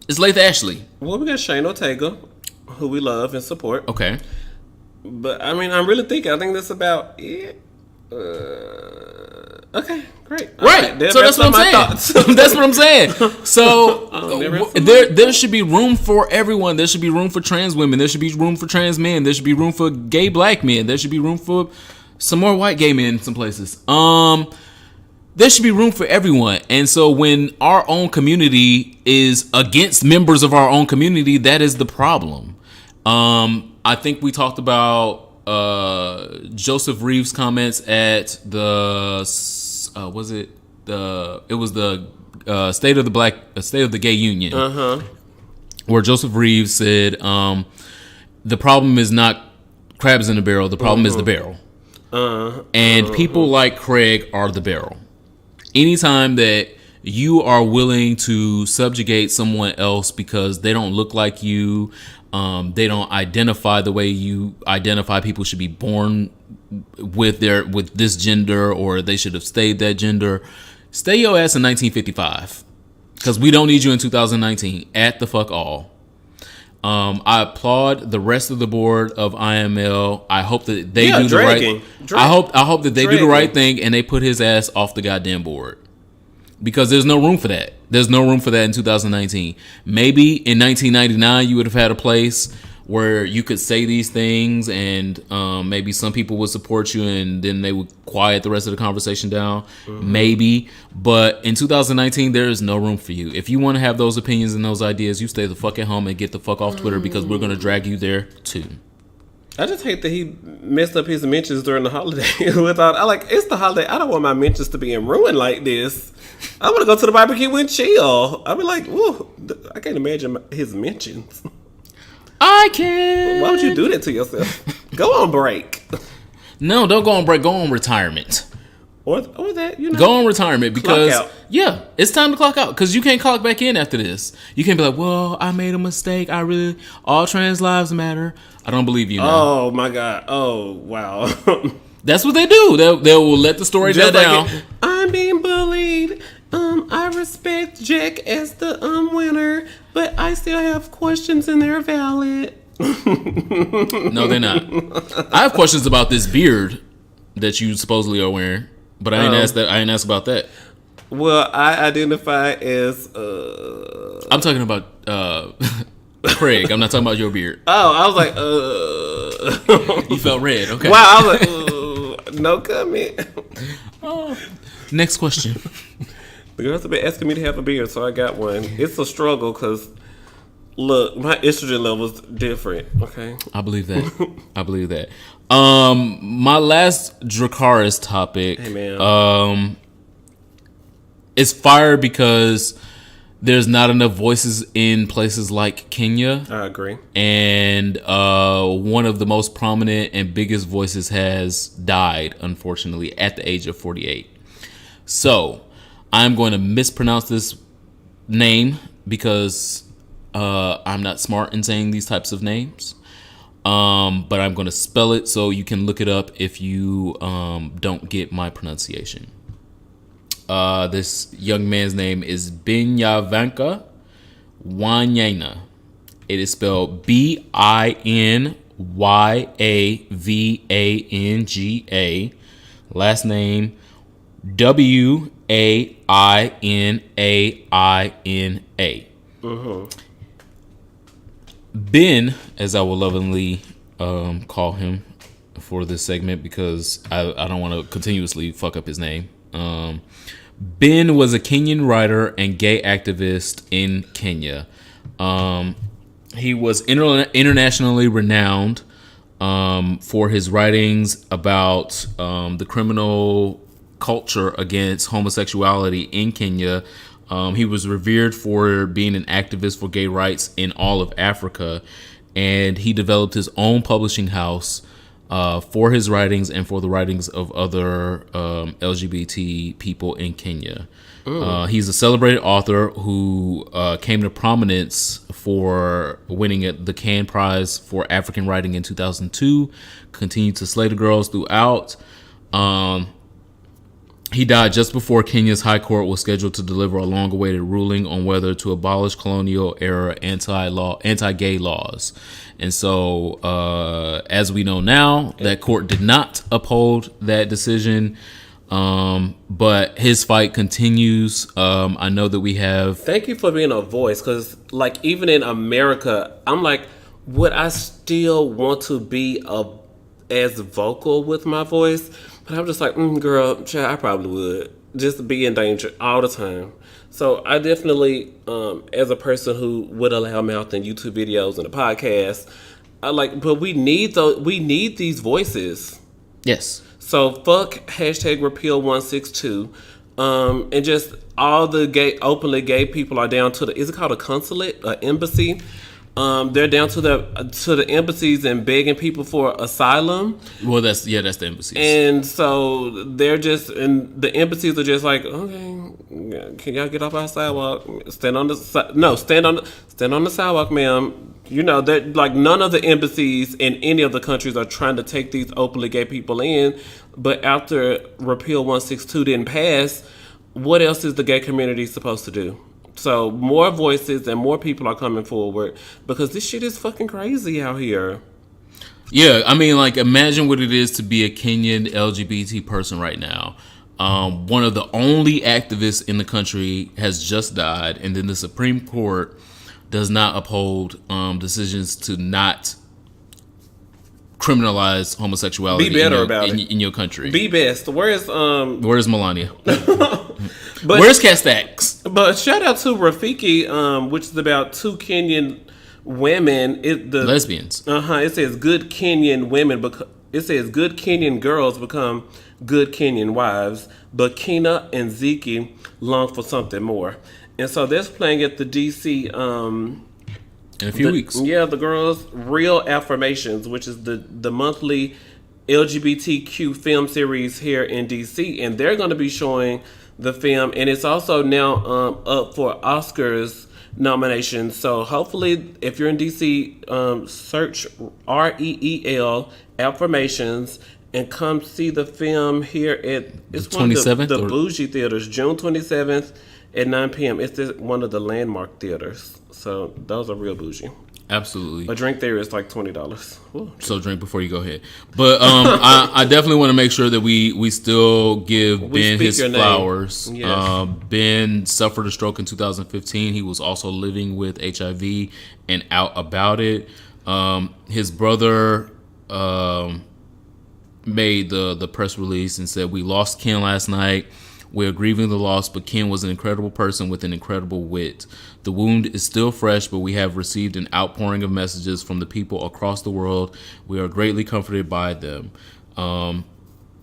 It's Laith Ashley. Well, we got Shane Ortega, who we love and support. Okay. But, I mean, I'm really thinking, I think that's about it. Okay, great. Right. So that's what I'm saying. That's what I'm saying. So there should be room for everyone. There should be room for trans women. There should be room for trans men. There should be room for gay black men. There should be room for some more white gay men in some places. There should be room for everyone. And so when our own community is against members of our own community, that is the problem. I think we talked about Joseph Reeves' comments at the State of the Gay Union, where Joseph Reeves said the problem is not crabs in the barrel, the problem is the barrel, and people like Craig are the barrel. Anytime that you are willing to subjugate someone else because they don't look like you, they don't identify the way you identify people should be born with this gender, or they should have stayed that gender. Stay your ass in 1955, because we don't need you in 2019 at the fuck all. I applaud the rest of the board of IML. I hope that they do the right. I hope that they do the right thing and they put his ass off the goddamn board, because there's no room for that. There's no room for that in 2019. Maybe in 1999 you would have had a place where you could say these things, and maybe some people would support you, and then they would quiet the rest of the conversation down. Maybe. But in 2019, there is no room for you. If you want to have those opinions and those ideas, you stay the fuck at home and get the fuck off Twitter, because we're going to drag you there too. I just hate that he messed up his mentions during the holiday. It's the holiday. I don't want my mentions to be in ruin like this. I want to go to the barbecue and chill. I'll be like, whoa, I can't imagine his mentions. I can. Why would you do that to yourself? Go on break. No, don't go on break. Go on retirement. Or that, Go on retirement, because it's time to clock out, because you can't clock back in after this. You can't be like, well, I made a mistake. All trans lives matter. I don't believe you now. Oh my God. Oh wow. That's what they do. They will let the story die down. I'm being bullied. I respect Jack as the winner, but I still have questions and they're valid. No, they're not. I have questions about this beard that you supposedly are wearing, but I ain't asked about that. Well, I identify as I'm talking about Craig. I'm not talking about your beard. Oh, I was like You felt red. Okay. Wow, I was like no comment. Oh. Next question. The girls have been asking me to have a beard, so I got one. It's a struggle because, look, my estrogen level's different, okay? I believe that. My last Dracarys topic is fire, because there's not enough voices in places like Kenya. I agree. And one of the most prominent and biggest voices has died, unfortunately, at the age of 48. So I'm going to mispronounce this name, because I'm not smart in saying these types of names. But I'm going to spell it so you can look it up if you don't get my pronunciation. This young man's name is Binyavanka Wanyana. It is spelled Binyavanga. Last name Wainaina. Ben, as I will lovingly call him for this segment, because I don't want to continuously fuck up his name. Ben was a Kenyan writer and gay activist in Kenya. He was internationally renowned for his writings about the criminal culture against homosexuality in Kenya. He was revered for being an activist for gay rights in all of Africa, and he developed his own publishing house for his writings and for the writings of other LGBT people in Kenya. He's a celebrated author who came to prominence for winning the Cannes Prize for African Writing in 2002, continued to slay the girls throughout. He died just before Kenya's High Court was scheduled to deliver a long-awaited ruling on whether to abolish colonial-era anti-gay laws. And so, as we know now, that court did not uphold that decision, but his fight continues. I know that we have... Thank you for being a voice, because, like, even in America, I'm like, would I still want to be as vocal with my voice? But I'm just like, girl, child, I probably would. Just be in danger all the time. So I definitely, as a person who would allow mouth in YouTube videos and a podcast, but we need these voices. Yes. So fuck hashtag repeal 162. And just all the openly gay people are down to is it called a consulate, an embassy? They're down to the embassies and begging people for asylum. Well, that's the embassies. And so and the embassies are just like, okay, can y'all get off our sidewalk? Stand on the sidewalk, ma'am. You know, that like none of the embassies in any of the countries are trying to take these openly gay people in. But after Repeal 162 didn't pass, what else is the gay community supposed to do? So more voices and more people are coming forward because this shit is fucking crazy out here. Yeah, I mean, like, imagine what it is to be a Kenyan LGBT person right now. One of the only activists in the country has just died, and then the Supreme Court does not uphold decisions to not criminalize homosexuality. Be better about it in your country. Be best. Where's Melania? Where's Castax? But shout out to Rafiki, which is about two Kenyan women. Lesbians. It says good Kenyan women. It says good Kenyan girls become good Kenyan wives, but Kina and Zeke long for something more. And so that's playing at the DC in a few weeks. Yeah, the girls' Real Affirmations, which is the monthly LGBTQ film series here in DC, and they're going to be showing the film, and it's also now up for Oscars nominations. So hopefully, if you're in DC, search REEL Affirmations and come see the film here at it's the 27th, the bougie theaters, June 27th at 9 p.m. It's one of the landmark theaters. So those are real bougie. Absolutely. A drink there is like $20. Ooh. So drink before you go ahead. But I definitely want to make sure that we still give Ben his flowers. Yes. Ben suffered a stroke in 2015. He was also living with HIV and out about it. His brother made the press release and said, "We lost Ken last night. We are grieving the loss, but Ken was an incredible person with an incredible wit. The wound is still fresh, but we have received an outpouring of messages from the people across the world. We are greatly comforted by them."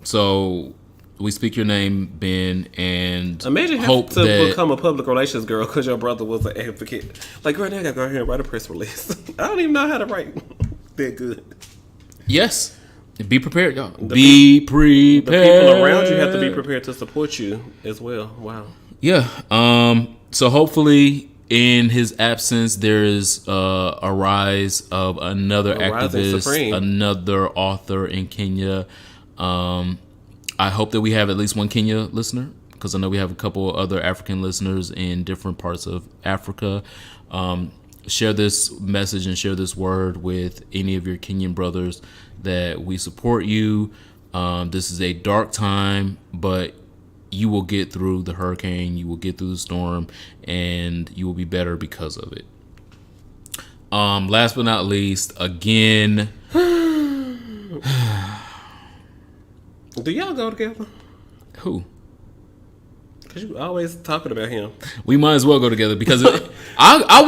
So we speak your name, Ben, and imagine hope having to that become a public relations girl because your brother was an advocate. Like, girl, now I gotta go here and write a press release. I don't even know how to write that good. Yes. Be prepared, y'all. Be prepared. The people around you have to be prepared to support you as well. Wow. Yeah. So hopefully, in his absence, there is a rise of another activist, another author in Kenya. I hope that we have at least one Kenya listener, because I know we have a couple other African listeners in different parts of Africa. Share this message and share this word with any of your Kenyan brothers that we support you. This is a dark time, but you will get through the hurricane, you will get through the storm, and you will be better because of it. Last but not least, again, do y'all go together? Who? Because you always talking about him. We might as well go together because I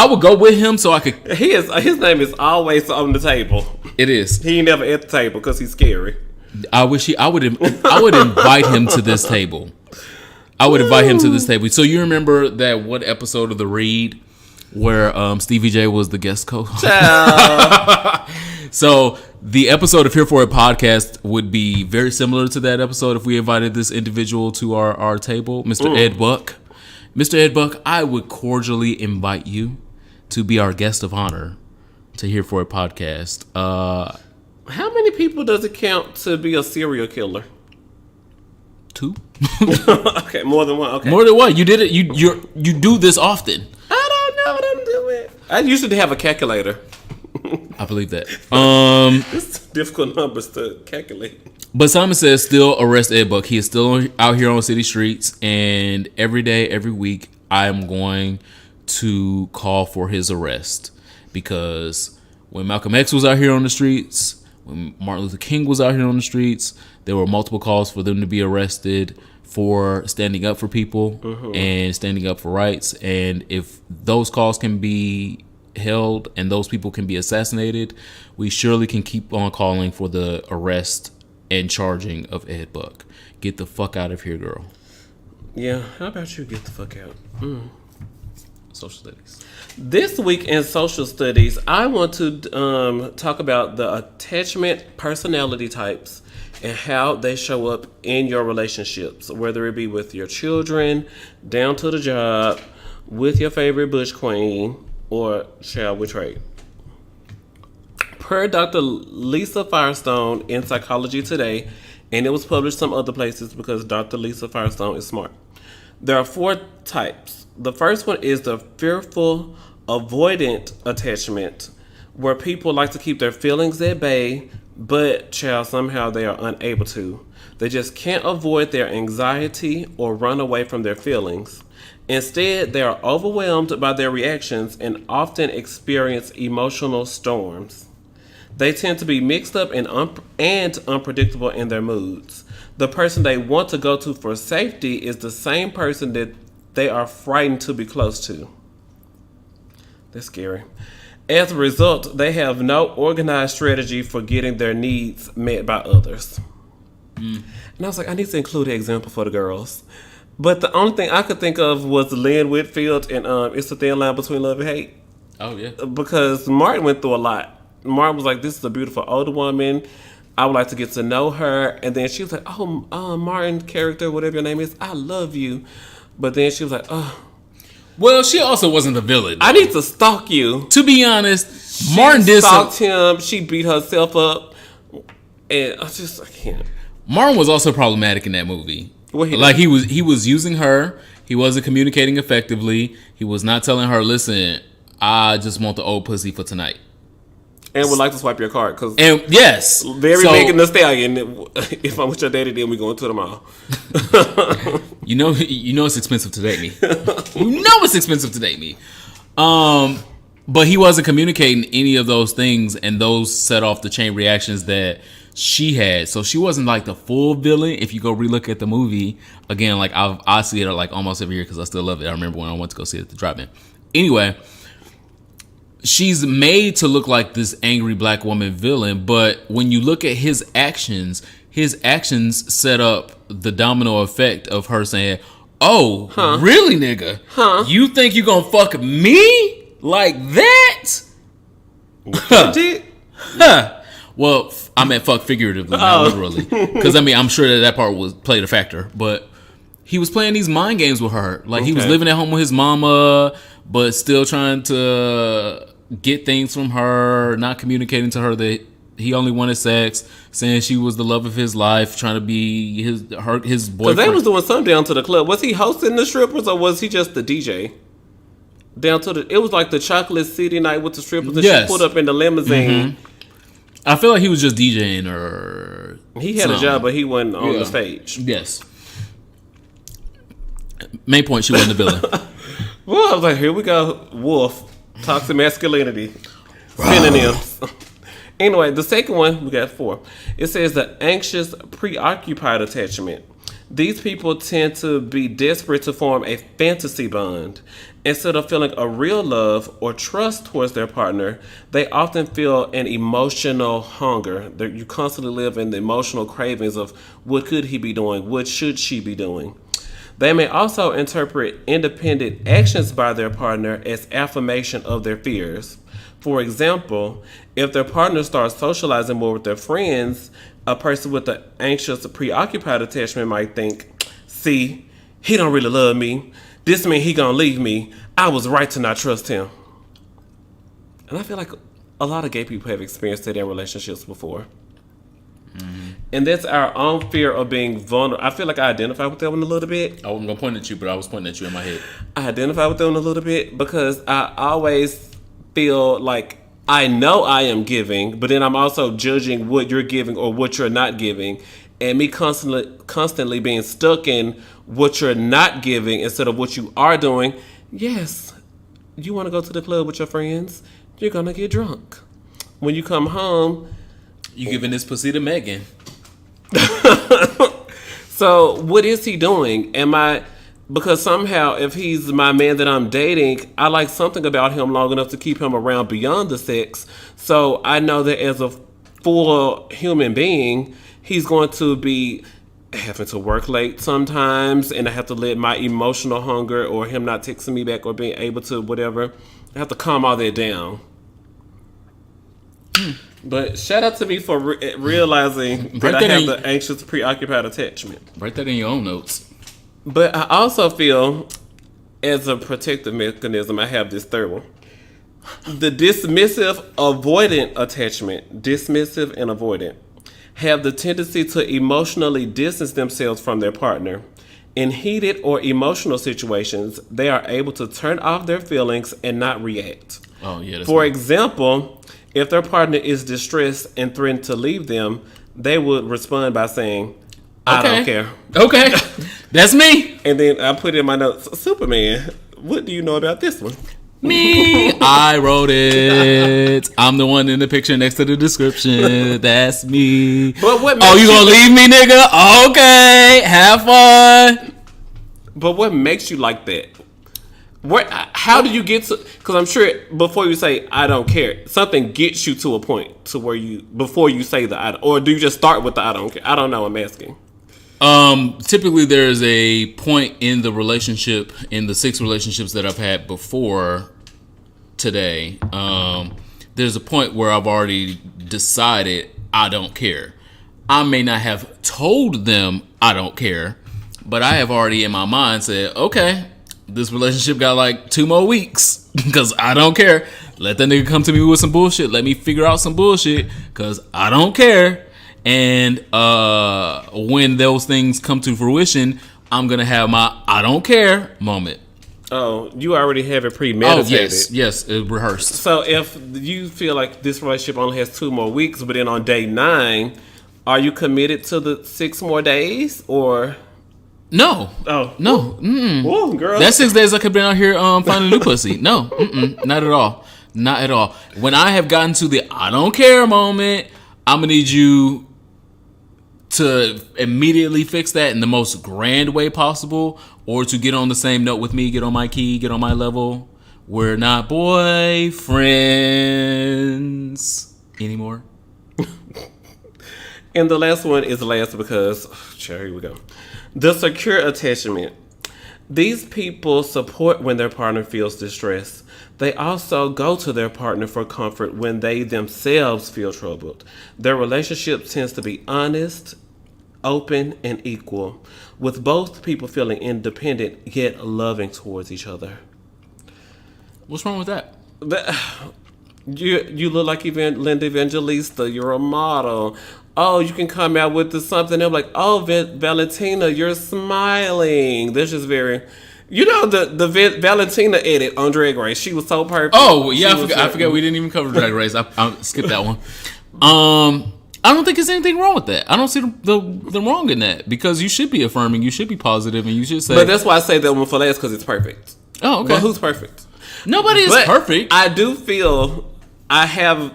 would go with him so I could. His name is always on the table. It is. He ain't never at the table because he's scary. I would invite him to this table. I would invite him to this table. So you remember that one episode of The Read where Stevie J was the guest co-host? So the episode of Here For It podcast would be very similar to that episode if we invited this individual to our table, Mr. Ed Buck. Mr. Ed Buck, I would cordially invite you to be our guest of honor to Here For It podcast. How many people does it count to be a serial killer? 2. Okay, more than one. Okay, more than one. You did it. You do this often. I don't know what I'm doing. I used to have a calculator. I believe that. It's difficult numbers to calculate. But Simon says still arrest Ed Buck. He is still out here on city streets, and every day, every week, I am going to call for his arrest, because when Malcolm X was out here on the streets, when Martin Luther King was out here on the streets, there were multiple calls for them to be arrested for standing up for people and standing up for rights. And if those calls can be held and those people can be assassinated, we surely can keep on calling for the arrest and charging of Ed Buck. Get the fuck out of here, girl. Yeah, how about you get the fuck out? Social studies. This week in social studies, I want to talk about the attachment personality types and how they show up in your relationships, whether it be with your children, down to the job, with your favorite bush queen, or shall we trade? Per Dr. Lisa Firestone in Psychology Today, and it was published some other places because Dr. Lisa Firestone is smart. There are 4 types. The first one is the fearful, avoidant attachment, where people like to keep their feelings at bay, but somehow they are unable to. They just can't avoid their anxiety or run away from their feelings. Instead, they are overwhelmed by their reactions and often experience emotional storms. They tend to be mixed up and unpredictable in their moods. The person they want to go to for safety is the same person that they are frightened to be close to. That's scary. As a result, they have no organized strategy for getting their needs met by others. And I was like, I need to include an example for the girls. But the only thing I could think of was Lynn Whitfield and It's the Thin Line Between Love and Hate. Oh, yeah. Because Martin went through a lot. Martin was like, this is a beautiful older woman. I would like to get to know her. And then she was like, Martin character, whatever your name is, I love you. But then she was like, well, she also wasn't the villain. I need to stalk you. To be honest, Martin did stalked him. She beat herself up. And I can't. Martin was also problematic in that movie. He was using her. He wasn't communicating effectively. He was not telling her, listen, I just want the old pussy for tonight. And would like to swipe your card. Yes. Very Megan Thee Stallion. If I'm with your daddy, then we going to the mall. You know it's expensive to date me. You know it's expensive to date me. But he wasn't communicating any of those things, and those set off the chain reactions that she had. So she wasn't like the full villain. If you go relook at the movie again, like I see it like almost every year because I still love it. I remember when I went to go see it at the drive-in. Anyway, she's made to look like this angry black woman villain, but when you look at his actions set up the domino effect of her saying, really, nigga? You think you gonna fuck me like that? Well, I meant fuck figuratively, not literally. Because, I'm sure that part played a factor. But he was playing these mind games with her. Like, he was living at home with his mama, but still trying to get things from her, not communicating to her that he only wanted sex, saying she was the love of his life, trying to be his boyfriend. Because they was doing something down to the club. Was he hosting the strippers or was he just the DJ? It was like the Chocolate City night with the strippers and she pulled up in the limousine. Mm-hmm. I feel like he was just DJing or he had a job, but he wasn't on the stage. Yes. Main point, she wasn't the villain. Well, I was like, here we go. Wolf. Toxic masculinity. Synonyms. Anyway, the second one, we got 4. It says the anxious, preoccupied attachment. These people tend to be desperate to form a fantasy bond. Instead of feeling a real love or trust towards their partner, they often feel an emotional hunger. You constantly live in the emotional cravings of what could he be doing? What should she be doing? They may also interpret independent actions by their partner as affirmation of their fears. For example, if their partner starts socializing more with their friends, a person with an anxious, preoccupied attachment might think, see, he don't really love me. This means he gonna leave me. I was right to not trust him. And I feel like a lot of gay people have experienced that in relationships before. Mm-hmm. And that's our own fear of being vulnerable. I feel like I identify with that one a little bit. I wasn't gonna point at you, but I was pointing at you in my head. I identify with that one a little bit because I always feel like I know I am giving, but then I'm also judging what you're giving or what you're not giving. And me constantly being stuck in what you're not giving instead of what you are doing. Yes, you want to go to the club with your friends, you're going to get drunk. When you come home, you giving this pussy to Megan. So what is he doing? Because somehow if he's my man that I'm dating, I like something about him long enough to keep him around beyond the sex. So I know that as a full human being, he's going to be having to work late sometimes, and I have to let my emotional hunger or him not texting me back or being able to whatever, I have to calm all that down. But shout out to me for realizing that I have the anxious, preoccupied attachment. Write that in your own notes. But I also feel, as a protective mechanism, I have this third one. The dismissive, avoidant attachment, dismissive and avoidant, have the tendency to emotionally distance themselves from their partner. In heated or emotional situations, they are able to turn off their feelings and not react. Oh, yeah. For example, if their partner is distressed and threatened to leave them, they would respond by saying, I don't care. Okay. That's me. And then I put in my notes, Superman, what do you know about this one? Me. I wrote it. I'm the one in the picture next to the description. That's me. But what you gonna leave me, nigga? Okay. Have fun. But what makes you like that? How do you get to? Because I'm sure before you say I don't care, something gets you to a point to where before you say or do you just start with the I don't care? I don't know. I'm asking. Typically there's a point in the relationship, in the 6 relationships that I've had before today. There's a point where I've already decided I don't care. I may not have told them I don't care, but I have already in my mind said, okay, this relationship got like 2 more weeks because I don't care. Let that nigga come to me with some bullshit. Let me figure out some bullshit because I don't care. And when those things come to fruition, I'm going to have my I don't care moment. Oh, you already have it premeditated. Oh, yes, rehearsed. So if you feel like this relationship only has 2 more weeks, but then on day 9, are you committed to the 6 more days or... No. Oh. No. Whoa, girl. That's 6 days I could be out here finding new pussy. No. Not at all. Not at all. When I have gotten to the I don't care moment, I'm going to need you to immediately fix that in the most grand way possible, or to get on the same note with me, get on my key, get on my level. We're not boyfriends anymore. And the last one is last because, here we go. The secure attachment. These people support when their partner feels distressed. They also go to their partner for comfort when they themselves feel troubled. Their relationship tends to be honest, open, and equal, with both people feeling independent yet loving towards each other. What's wrong with that? You look like Linda Evangelista. You're a model. Oh, you can come out with something. They're like, oh, Valentina, you're smiling. This is very... You know the Valentina edit on Drag Race. She was so perfect. Oh, yeah, I forget we didn't even cover Drag Race. I skipped that one. I don't think there's anything wrong with that. I don't see the wrong in that, because you should be affirming, you should be positive, and you should say... But that's why I say that one for last, because it's perfect. Oh, okay. But who's perfect? Nobody is perfect. I do feel I have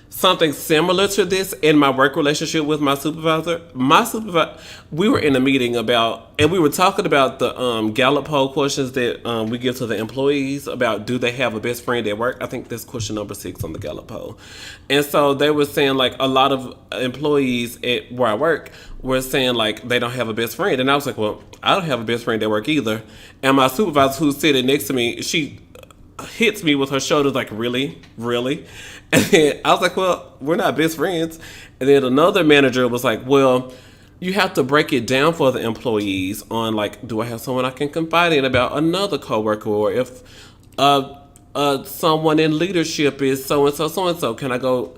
something similar to this in my work relationship with my supervisor. We were in a meeting and we were talking about the Gallup poll questions that we give to the employees about, do they have a best friend at work? I think that's question number 6 on the Gallup poll. And so they were saying, like, a lot of employees at where I work were saying, like, they don't have a best friend. And I was like, well, I don't have a best friend at work either. And my supervisor, who's sitting next to me, she hits me with her shoulders like, really? And then I was like, well, we're not best friends. And then another manager was like, well, you have to break it down for the employees on, like, do I have someone I can confide in about another coworker? Or if someone in leadership is so-and-so, can I go,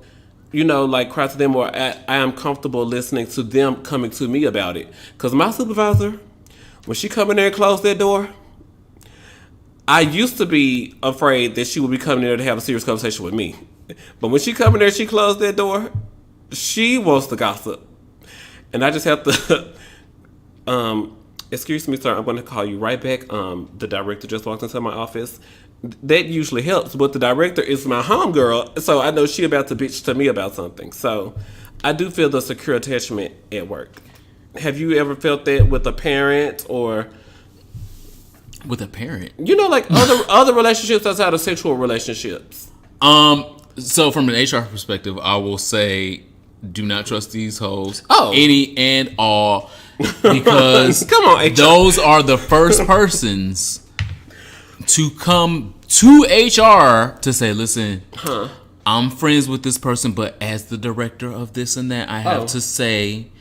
like, cry to them? Or I am comfortable listening to them coming to me about it. Because my supervisor, when she come in there and close that door, I used to be afraid that she would be coming there to have a serious conversation with me. But when she come in there, she closed that door, she wants to gossip. And I just have to, excuse me, sir, I'm going to call you right back. The director just walked into my office. That usually helps, but the director is my homegirl, so I know she about to bitch to me about something. So I do feel the secure attachment at work. Have you ever felt that with a parent or... With a parent? Like other relationships outside of sexual relationships. So from an HR perspective, I will say, do not trust these hoes. Oh. Any and all. Because come on, HR. Those are the first persons to come to HR to say, listen, I'm friends with this person, but as the director of this and that, I have to say,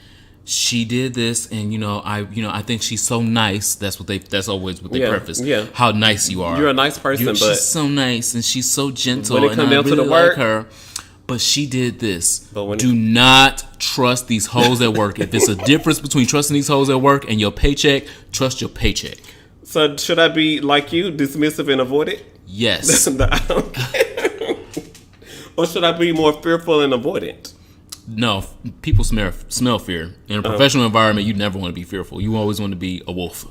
she did this, and I think she's so nice. That's always what they preface. Yeah. How nice you are. You're a nice person, but she's so nice and she's so gentle, when it comes down to the work, like her. But she did this. But do not trust these hoes at work. If it's a difference between trusting these hoes at work and your paycheck, trust your paycheck. So should I be like you, dismissive and avoid it? Yes. I don't care. Or should I be more fearful and avoidant? No, people smell fear. In a professional environment, you never want to be fearful. You always want to be a wolf.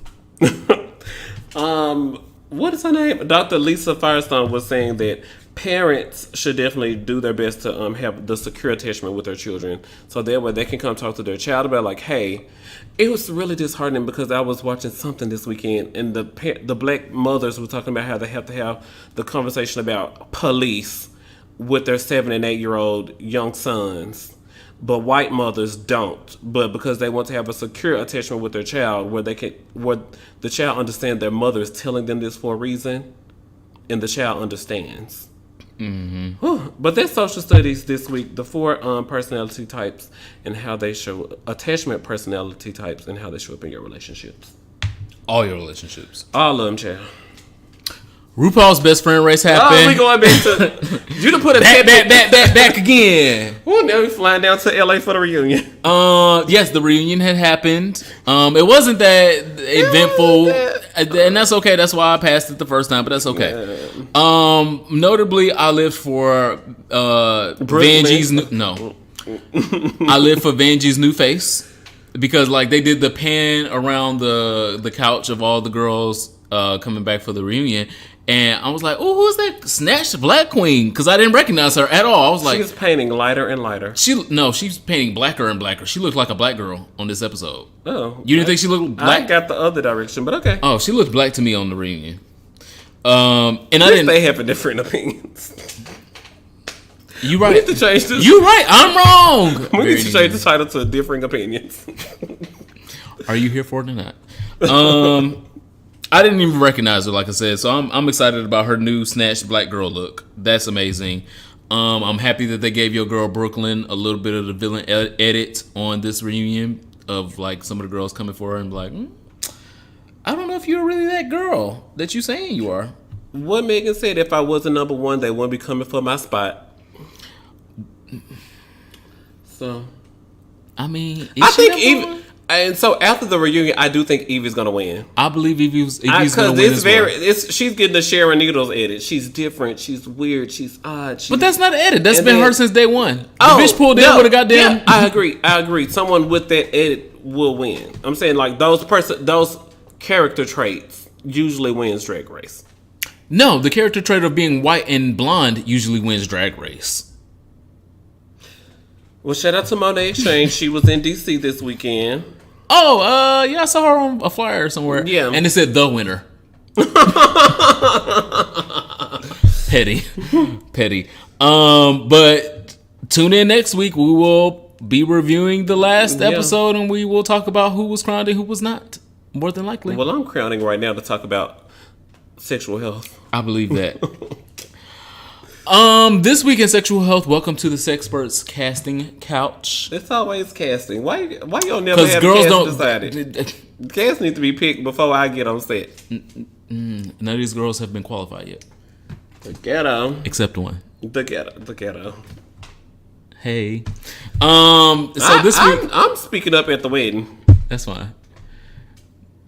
What is her name? Dr. Lisa Firestone was saying that parents should definitely do their best to have the secure attachment with their children, so that way they can come talk to their child about, like, hey, it was really disheartening because I was watching something this weekend and the black mothers were talking about how they have to have the conversation about police with their 7 and 8 year old young sons. But white mothers don't. But because they want to have a secure attachment with their child, where the child understands their mother is telling them this for a reason, and the child understands. Mm-hmm. But that's social studies this week. The 4 personality types and how they show attachment personality types and how they show up in your relationships. All your relationships. All of them, child. RuPaul's best friend race happened. Oh, we going back to you to put a back again. Ooh, now we flying down to LA for the reunion. Yes, the reunion had happened. It wasn't that eventful, and that's okay. That's why I passed it the first time, but that's okay. Yeah. Notably, I lived for Vanjie's I lived for Vanjie's new face, because like they did the pan around the couch of all the girls coming back for the reunion. And I was like, "Oh, who's that snatched black queen?" Because I didn't recognize her at all. I was like, she's painting lighter and lighter. She's painting blacker and blacker. She looked like a black girl on this episode. Oh, you didn't think she looked black? I got the other direction, but okay. Oh, she looked black to me on the reunion. And I didn't. They have different opinions. You right. We need to change this. You right. I'm wrong. We need to change the title to differing opinions. Are you here for it or not? I didn't even recognize her, like I said, so I'm excited about her new snatched black girl look. That's amazing. I'm happy that they gave your girl Brooklyn a little bit of the villain edit on this reunion of like some of the girls coming for her and be like, I don't know if you're really that girl that you saying you are. What Megan said, if I wasn't number one, they wouldn't be coming for my spot. So, I mean, I think even. And so after the reunion, I do think Evie's gonna win. I believe Evie's gonna win as well. She's getting the Sharon Needles edit. She's different. She's weird. She's odd. But that's not an edit. That's been her since day one. The bitch pulled in with a goddamn. Yeah, I agree. Someone with that edit will win. I'm saying like those character traits usually wins Drag Race. No, the character trait of being white and blonde usually wins Drag Race. Well, shout out to Monet Exchange. She was in DC this weekend. Oh, yeah, I saw her on a flyer somewhere. Yeah. And it said the winner. Petty. But tune in next week. We will be reviewing the last episode and we will talk about who was crowned and who was not. More than likely. Well, I'm crowning right now to talk about sexual health. I believe that. This week in sexual health, welcome to the Sexperts casting couch. It's always casting. Why y'all never have girls cast decided? Cast need to be picked before I get on set. None of these girls have been qualified yet. The ghetto. Except one. The ghetto. Hey. So this week I'm speaking up at the wedding. That's fine.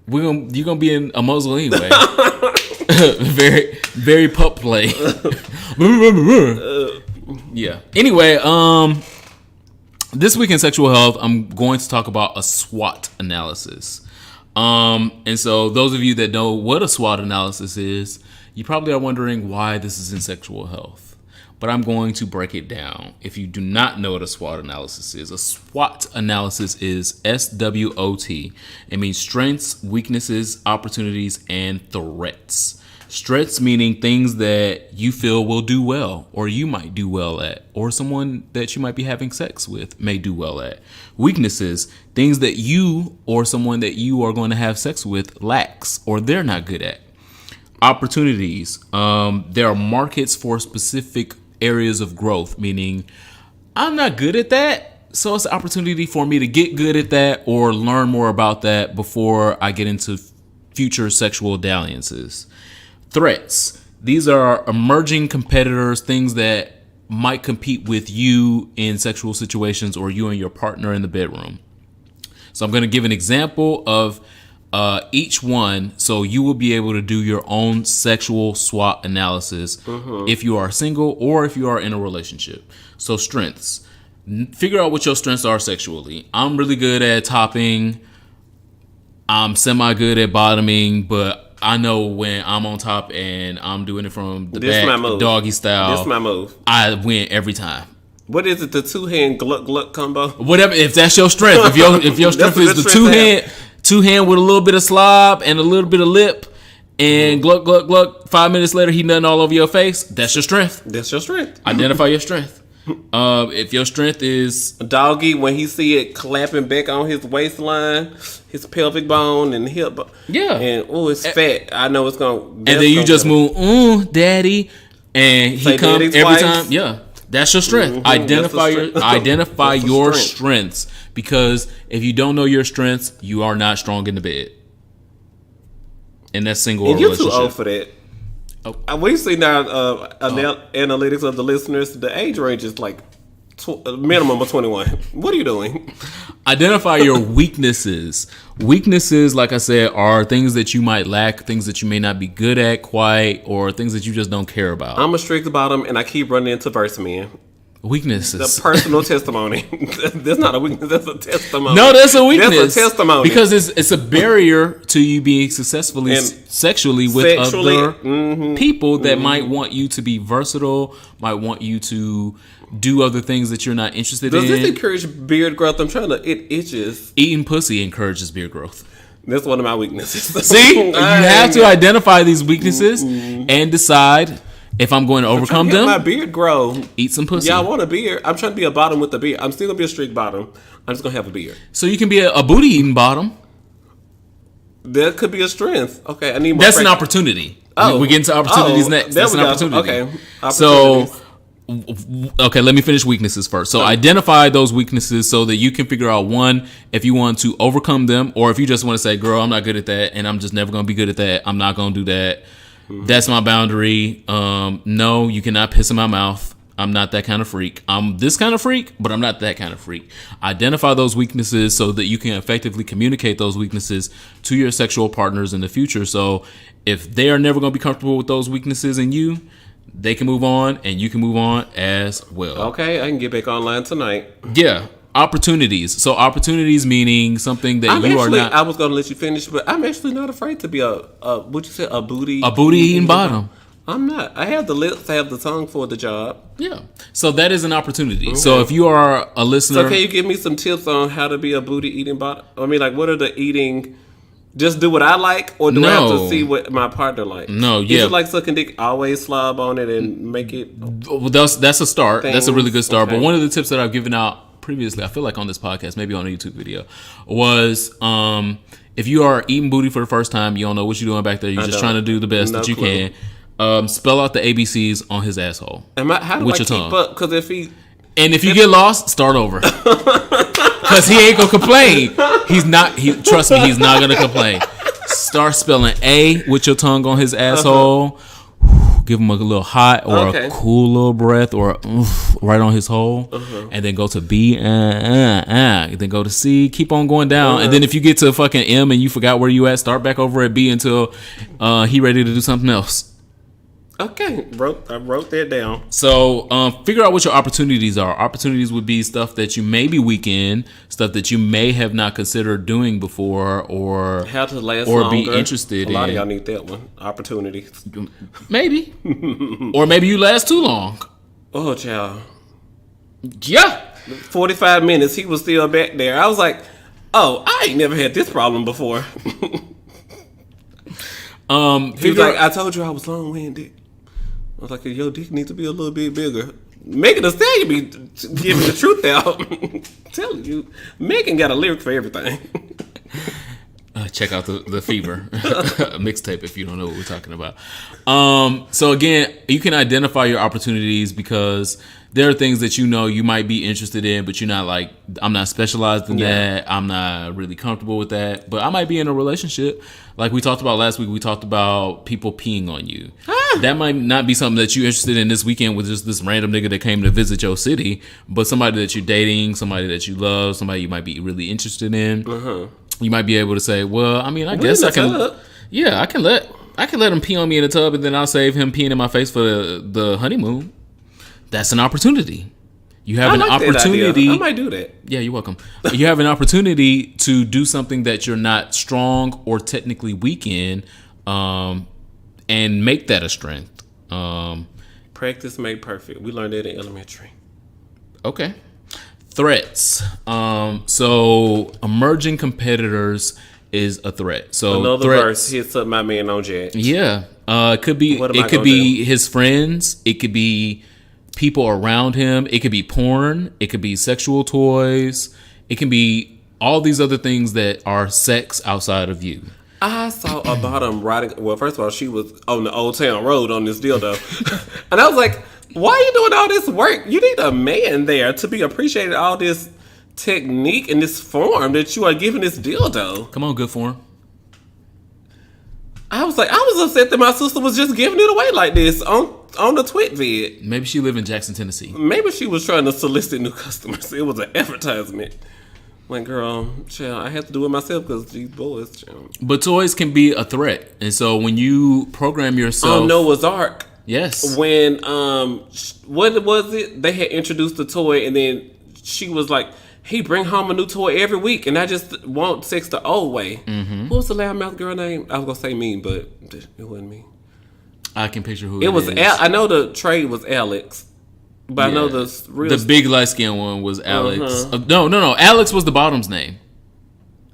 You're gonna be in a mausoleum anyway. very, very pup play. Yeah. Anyway, this week in sexual health, I'm going to talk about a SWOT analysis. And so those of you that know what a SWOT analysis is, you probably are wondering why this is in sexual health. But I'm going to break it down. If you do not know what a SWOT analysis is, a SWOT analysis is SWOT. It means strengths, weaknesses, opportunities, and threats. Strengths meaning things that you feel will do well, or you might do well at, or someone that you might be having sex with may do well at. Weaknesses, things that you or someone that you are going to have sex with lacks, or they're not good at. Opportunities, there are markets for specific areas of growth, meaning I'm not good at that, So it's an opportunity for me to get good at that or learn more about that before I get into future sexual dalliances. Threats. These are emerging competitors, things that might compete with you in sexual situations or you and your partner in the bedroom. So I'm going to give an example of each one, so you will be able to do your own sexual SWOT analysis if you are single or if you are in a relationship. So strengths. Figure out what your strengths are sexually. I'm really good at topping. I'm semi good at bottoming, but I know when I'm on top and I'm doing it from the back, doggy style. This is my move. I win every time. What is it? The 2-hand gluck gluck combo? Whatever. If that's your strength, if your strength is the 2-hand with a little bit of slob and a little bit of lip, and gluck gluck gluck. 5 minutes later, he nutting all over your face. That's your strength. That's your strength. Identify your strength. If your strength is doggy, when he see it clapping back on his waistline, his pelvic bone and hip, and it's fat. I know it's gonna. And then you just move, daddy, and he comes every twice. Time. Yeah, that's your strength. Identify your strengths, because if you don't know your strengths, you are not strong in the bed. And that's single or relationship. You're too old for that. Oh. We see now analytics of the listeners. The age range is like minimum of 21. What are you doing? Identify your weaknesses. Weaknesses, like I said, are things that you might lack, things that you may not be good at quite, or things that you just don't care about. I'm a strict bottom, and I keep running into verse men. Weaknesses. The personal testimony. That's not a weakness. That's a testimony. No, that's a weakness. That's a testimony. Because it's a barrier to you being successfully sexually with other people that might want you to be versatile, might want you to do other things that you're not interested in. Does this encourage beard growth? I'm trying to. It itches. Eating pussy encourages beard growth. That's one of my weaknesses. See, you have to identify these weaknesses and decide. If I'm going to overcome them, my beard grow. Eat some pussy. Yeah, I want a beard. I'm trying to be a bottom with a beard. I'm still gonna be a strict bottom. I'm just gonna have a beard. So you can be a booty eating bottom. That could be a strength. Okay, I need more. That's an opportunity. We get into opportunities next. That's an opportunity. Okay. So, okay, let me finish weaknesses first. So identify those weaknesses so that you can figure out, one, if you want to overcome them, or if you just want to say, girl, I'm not good at that, and I'm just never gonna be good at that. I'm not gonna do that. That's my boundary. No, you cannot piss in my mouth. I'm not that kind of freak. I'm this kind of freak, but I'm not that kind of freak. Identify those weaknesses so that you can effectively communicate those weaknesses to your sexual partners in the future. So if they are never going to be comfortable with those weaknesses in you, they can move on and you can move on as well. Okay, I can get back online tonight. Yeah. Opportunities. So opportunities meaning something that are not. I was going to let you finish, but I'm actually not afraid to be a what you said, a booty eating bottom. I'm not. I have the lips, I have the tongue for the job. Yeah. So that is an opportunity. Okay. So if you are a listener, so can you give me some tips on how to be a booty eating bottom? I mean, like, what are the eating? Just do what I like, or do I have to see what my partner likes? No, yeah. Is it like sucking dick? Always slob on it and make it. Well, that's a start. That's a really good start. Okay. But one of the tips that I've given out previously, I feel like on this podcast, maybe on a YouTube video, was if you are eating booty for the first time, you don't know what you're doing back there. You're just trying to do the best that you can. Spell out the ABCs on his asshole. How do I keep up? Because if you get lost, start over. Because he ain't gonna complain. Trust me, he's not gonna complain. Start spelling A with your tongue on his asshole. Give him a little hot or a cool little breath or right on his hole, and then go to B, then go to C. Keep on going down, and then if you get to fucking M and you forgot where you at, start back over at B until he ready to do something else. Okay, I wrote that down. So figure out what your opportunities are. Opportunities would be stuff that you may be weak in, stuff that you may have not considered doing before, or how to last or longer. Be interested in. A lot of y'all need that one. Opportunities. Maybe. Or maybe you last too long. Oh, child. Yeah. 45 minutes, he was still back there. I was like, oh, I ain't never had this problem before. He was like, I told you I was long-winded. I was like, your dick needs to be a little bit bigger. Megan Thee Stallion be giving the truth out. Telling you, Megan got a lyric for everything. Check out the Fever mixtape if you don't know what we're talking about. So again, you can identify your opportunities because there are things that you might be interested in, but you're not like, I'm not specialized in that. I'm not really comfortable with that. But I might be in a relationship. Like we talked about last week, we talked about people peeing on you. That might not be something that you're interested in this weekend with just this random nigga that came to visit your city, but somebody that you're dating, somebody that you love, somebody you might be really interested in. You might be able to say, well, I mean, I guess I can. Yeah, I can let him pee on me in the tub, and then I'll save him peeing in my face for the honeymoon. That's an opportunity. You have an opportunity. I might do that. Yeah, you're welcome. You have an opportunity to do something that you're not strong or technically weak in, and make that a strength. Practice made perfect. We learned that in elementary. Okay. Threats. So emerging competitors is a threat. So another verse hits up my man on Jack. Yeah. It could be his friends. It could be people around him. It could be porn. It could be sexual toys. It can be all these other things that are sex outside of you. I saw a bottom riding. Well, first of all, she was on the Old Town Road on this dildo, and I was like, "Why are you doing all this work? You need a man there to be appreciating all this technique and this form that you are giving this dildo." Come on, good form. I was like, I was upset that my sister was just giving it away like this on the twit vid. Maybe she lived in Jackson, Tennessee. Maybe she was trying to solicit new customers. It was an advertisement. Like, girl, child, I have to do it myself because these boys, child. But toys can be a threat. And so when you program yourself... Noah's Ark. Yes. When, what was it? They had introduced the toy and then she was like, he bring home a new toy every week and I just want sex the old way. Mm-hmm. What was the loudmouth girl name? I was going to say mean, but it wasn't me. I can picture who it was. I know the trade was Alex. But yeah. I know the big light skinned one was Alex. No. Alex was the bottom's name.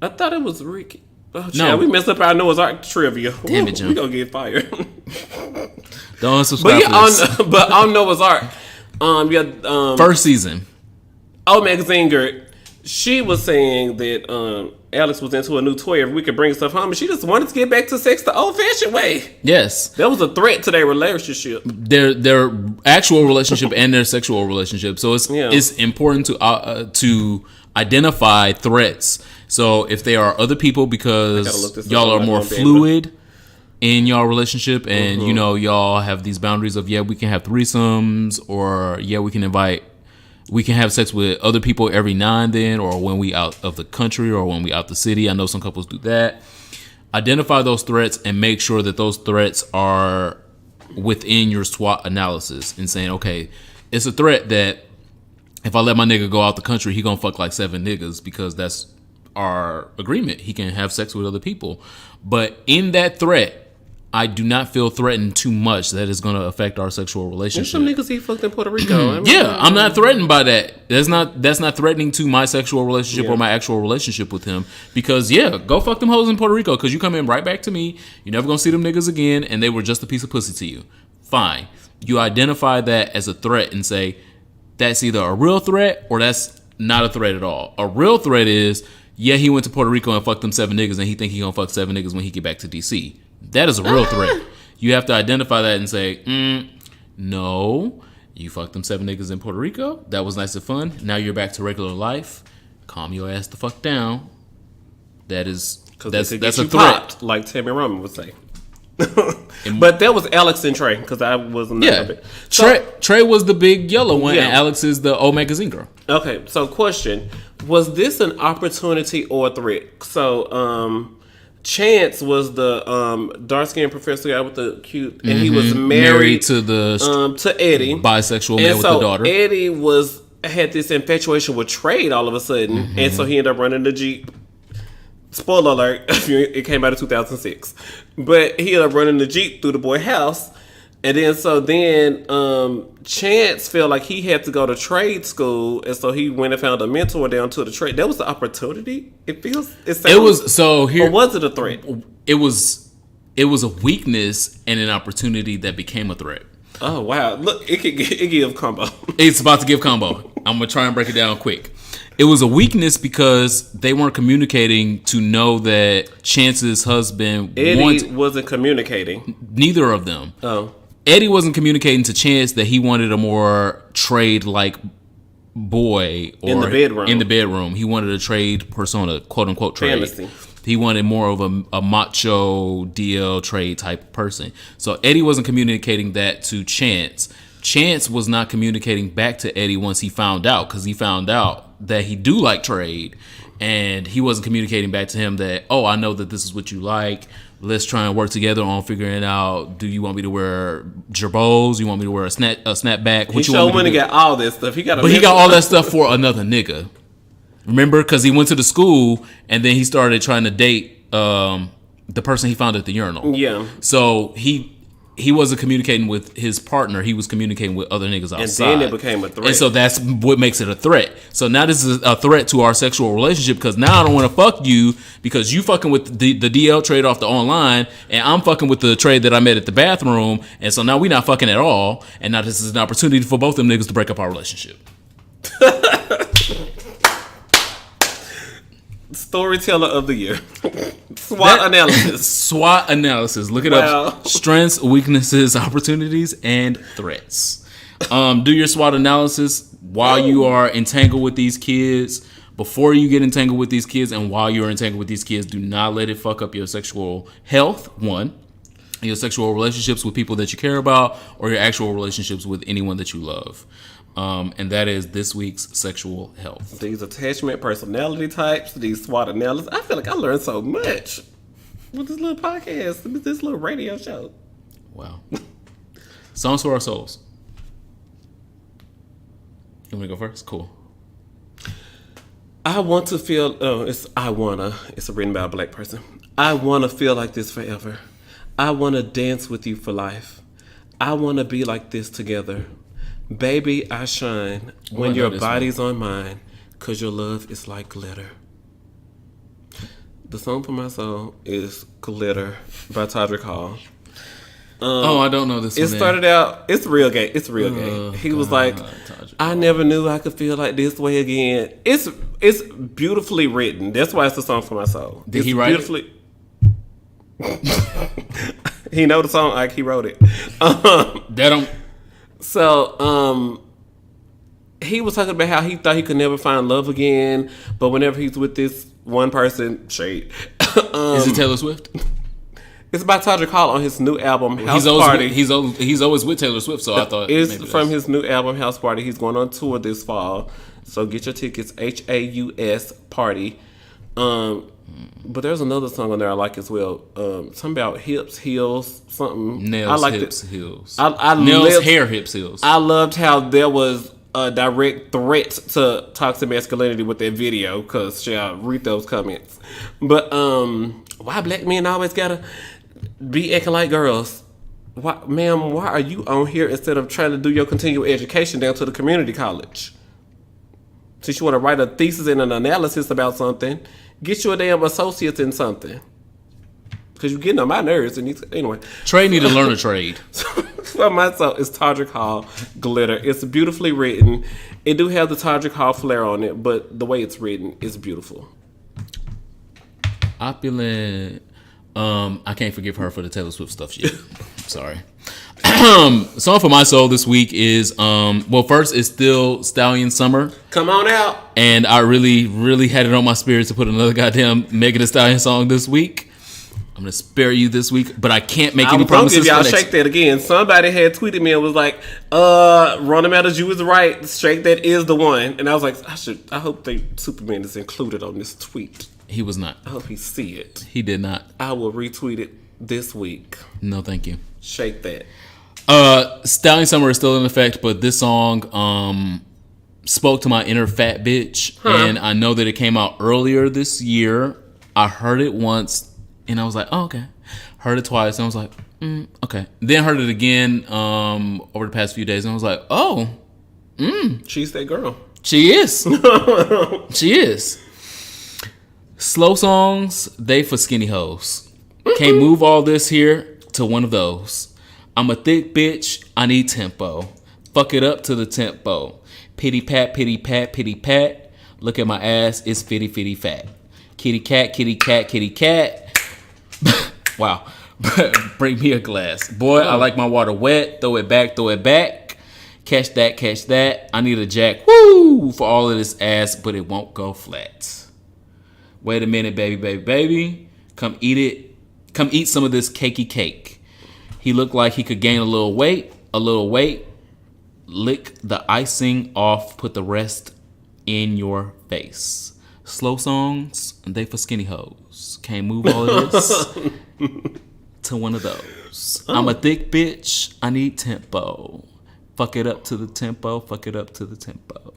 I thought it was Ricky. Oh, no, we messed up our Noah's Ark trivia. Damn it, Jim. We gonna get fired. Don't unsubscribe. But on Noah's Ark, first season. Mexinger, she was saying that Alex was into a new toy every week and bring stuff home, and she just wanted to get back to sex the old-fashioned way. Yes, that was a threat to their relationship, their actual relationship and their sexual relationship. So it's important to identify threats. So if they are other people, because y'all are more fluid in y'all relationship, and y'all have these boundaries of we can have threesomes, or we can have sex with other people every now and then, or when we out of the country, or when we out the city. I know some couples do that. Identify those threats and make sure that those threats are within your SWOT analysis and saying, okay, it's a threat that if I let my nigga go out the country, he gonna fuck like 7 niggas because that's our agreement. He can have sex with other people. But in that threat, I do not feel threatened too much that is going to affect our sexual relationship. There's some niggas he fucked in Puerto Rico. I'm not threatened by that. That's not threatening to my sexual relationship or my actual relationship with him. Because go fuck them hoes in Puerto Rico, because you come in right back to me. You're never going to see them niggas again, and they were just a piece of pussy to you. Fine. You identify that as a threat and say that's either a real threat or that's not a threat at all. A real threat is, he went to Puerto Rico and fucked them 7 niggas, and he think he gonna fuck 7 niggas when he get back to DC. That is a real threat. You have to identify that and say, no, you fucked them 7 niggas in Puerto Rico. That was nice and fun. Now you're back to regular life. Calm your ass the fuck down. That's a threat. Popped, like Tammy Roman would say. But that was Alex and Trey, because I wasn't there. Of it. So, Trey was the big yellow one, and Alex is the old magazine girl. Okay, so question. Was this an opportunity or a threat? So, Chance was the dark-skinned professor guy with the cute, and he was married to to Eddie, bisexual man with the daughter. Eddie had this infatuation with Trade all of a sudden, and so he ended up running the Jeep. Spoiler alert, it came out in 2006. But he ended up running the Jeep through the boy house. And then Chance felt like he had to go to trade school, and so he went and found a mentor down to the trade. That was the opportunity. Or was it a threat? It was a weakness and an opportunity that became a threat. Oh wow! Look, it give combo. It's about to give combo. I'm gonna try and break it down quick. It was a weakness because they weren't communicating to know that Chance's husband Eddie wasn't communicating. Neither of them. Oh. Eddie wasn't communicating to Chance that he wanted a more trade-like boy or in the bedroom. In the bedroom, he wanted a trade persona, quote unquote trade. Fantasy. He wanted more of a macho DL trade type person. So Eddie wasn't communicating that to Chance. Chance was not communicating back to Eddie once he found out, because he found out that he do like trade, and he wasn't communicating back to him that, oh, I know that this is what you like. Let's try and work together on figuring out, do you want me to wear gerbos? You want me to wear a snapback? He sure went and got all this stuff. He got all that stuff for another nigga. Remember? Because he went to the school, and then he started trying to date the person he found at the urinal. Yeah. So he wasn't communicating with his partner. He was communicating with other niggas outside. And then it became a threat. And so that's what makes it a threat. So now this is a threat to our sexual relationship, because now I don't want to fuck you because you fucking with the DL trade off the online, and I'm fucking with the trade that I met at the bathroom. And so now we not fucking at all. And now this is an opportunity for both them niggas to break up our relationship. Storyteller of the year. SWOT analysis. SWOT analysis. Look it up. Strengths, weaknesses, opportunities, and threats. Do your SWOT analysis while you are entangled with these kids. Before you get entangled with these kids, and while you're entangled with these kids, do not let it fuck up your sexual health, one. Your sexual relationships with people that you care about, or your actual relationships with anyone that you love. And that is this week's sexual health. These attachment personality types, these SWOT analysis. I feel like I learned so much with this little podcast, this little radio show. Wow. Songs for our souls. You want to go first? Cool. I want to feel, it's written by a black person. I want to feel like this forever. I want to dance with you for life. I want to be like this together. Baby, I shine when your body's on mine, 'cause your love is like glitter. The song for my soul is Glitter by Todrick Hall. I don't know this one. It started out, it's real gay. It's real gay. He was like, I never knew I could feel like this way again. It's beautifully written. That's why it's the song for my soul. Did he write it? He know the song like he wrote it. So, he was talking about how he thought he could never find love again, but whenever he's with this one person, shade. Is it Taylor Swift? It's by Todrick Hall on his new album, House Party. He's always with Taylor Swift, so I thought it's from his new album, House Party. He's going on tour this fall, so get your tickets. HAUS Party. But there's another song on there I like as well. Something about hips, heels, something. Nails, I liked hips, it. heels. Nails, hair, hips, heels. I loved how there was a direct threat to toxic masculinity with that video, because I'll read those comments. But why black men always gotta be acting like girls? Why, ma'am, why are you on here instead of trying to do your continual education down to the community college? Since you want to write a thesis and an analysis about something, get you a damn associate in something. Because you're getting on my nerves. Anyway. Trey need to learn a trade. For myself, it's Todrick Hall, Glitter. It's beautifully written. It do have the Todrick Hall flair on it, but the way it's written is beautiful. Opulent. I can't forgive her for the Taylor Swift stuff yet. Sorry. Song for my soul this week is first it's still Stallion Summer. Come on out. And I really, really had it on my spirit to put another goddamn Megan Thee Stallion song this week. I'm gonna spare you this week, but I can't make any promises. Y'all shake that again. Somebody had tweeted me and was like, Rhonda Matters, you was right. Shake That is the one. And I was like, I hope Superman is included on this tweet. He was not. I hope he see it. He did not. I will retweet it this week. No, thank you. Shake That. Stallion Summer is still in effect, but this song spoke to my inner fat bitch, and I know that it came out earlier this year. I heard it once, and I was like, oh, okay. Heard it twice, and I was like, okay. Then heard it again over the past few days, and I was like, oh, she's that girl. She is. She is. Slow songs, they for skinny hoes. Can't move all this here to one of those. I'm a thick bitch, I need tempo. Fuck it up to the tempo. Pity pat, pity pat, pity pat. Look at my ass, it's fitty fitty fat. Kitty cat, kitty cat, kitty cat. Wow. Bring me a glass. Boy, I like my water wet. Throw it back, throw it back. Catch that, catch that. I need a jack, woo, for all of this ass, but it won't go flat. Wait a minute, baby, baby, baby. Come eat it. Come eat some of this cakey cake. He looked like he could gain a little weight, a little weight. Lick the icing off, put the rest in your face. Slow songs, they for skinny hoes. Can't move all of this to one of those. I'm a thick bitch, I need tempo. Fuck it up to the tempo, fuck it up to the tempo.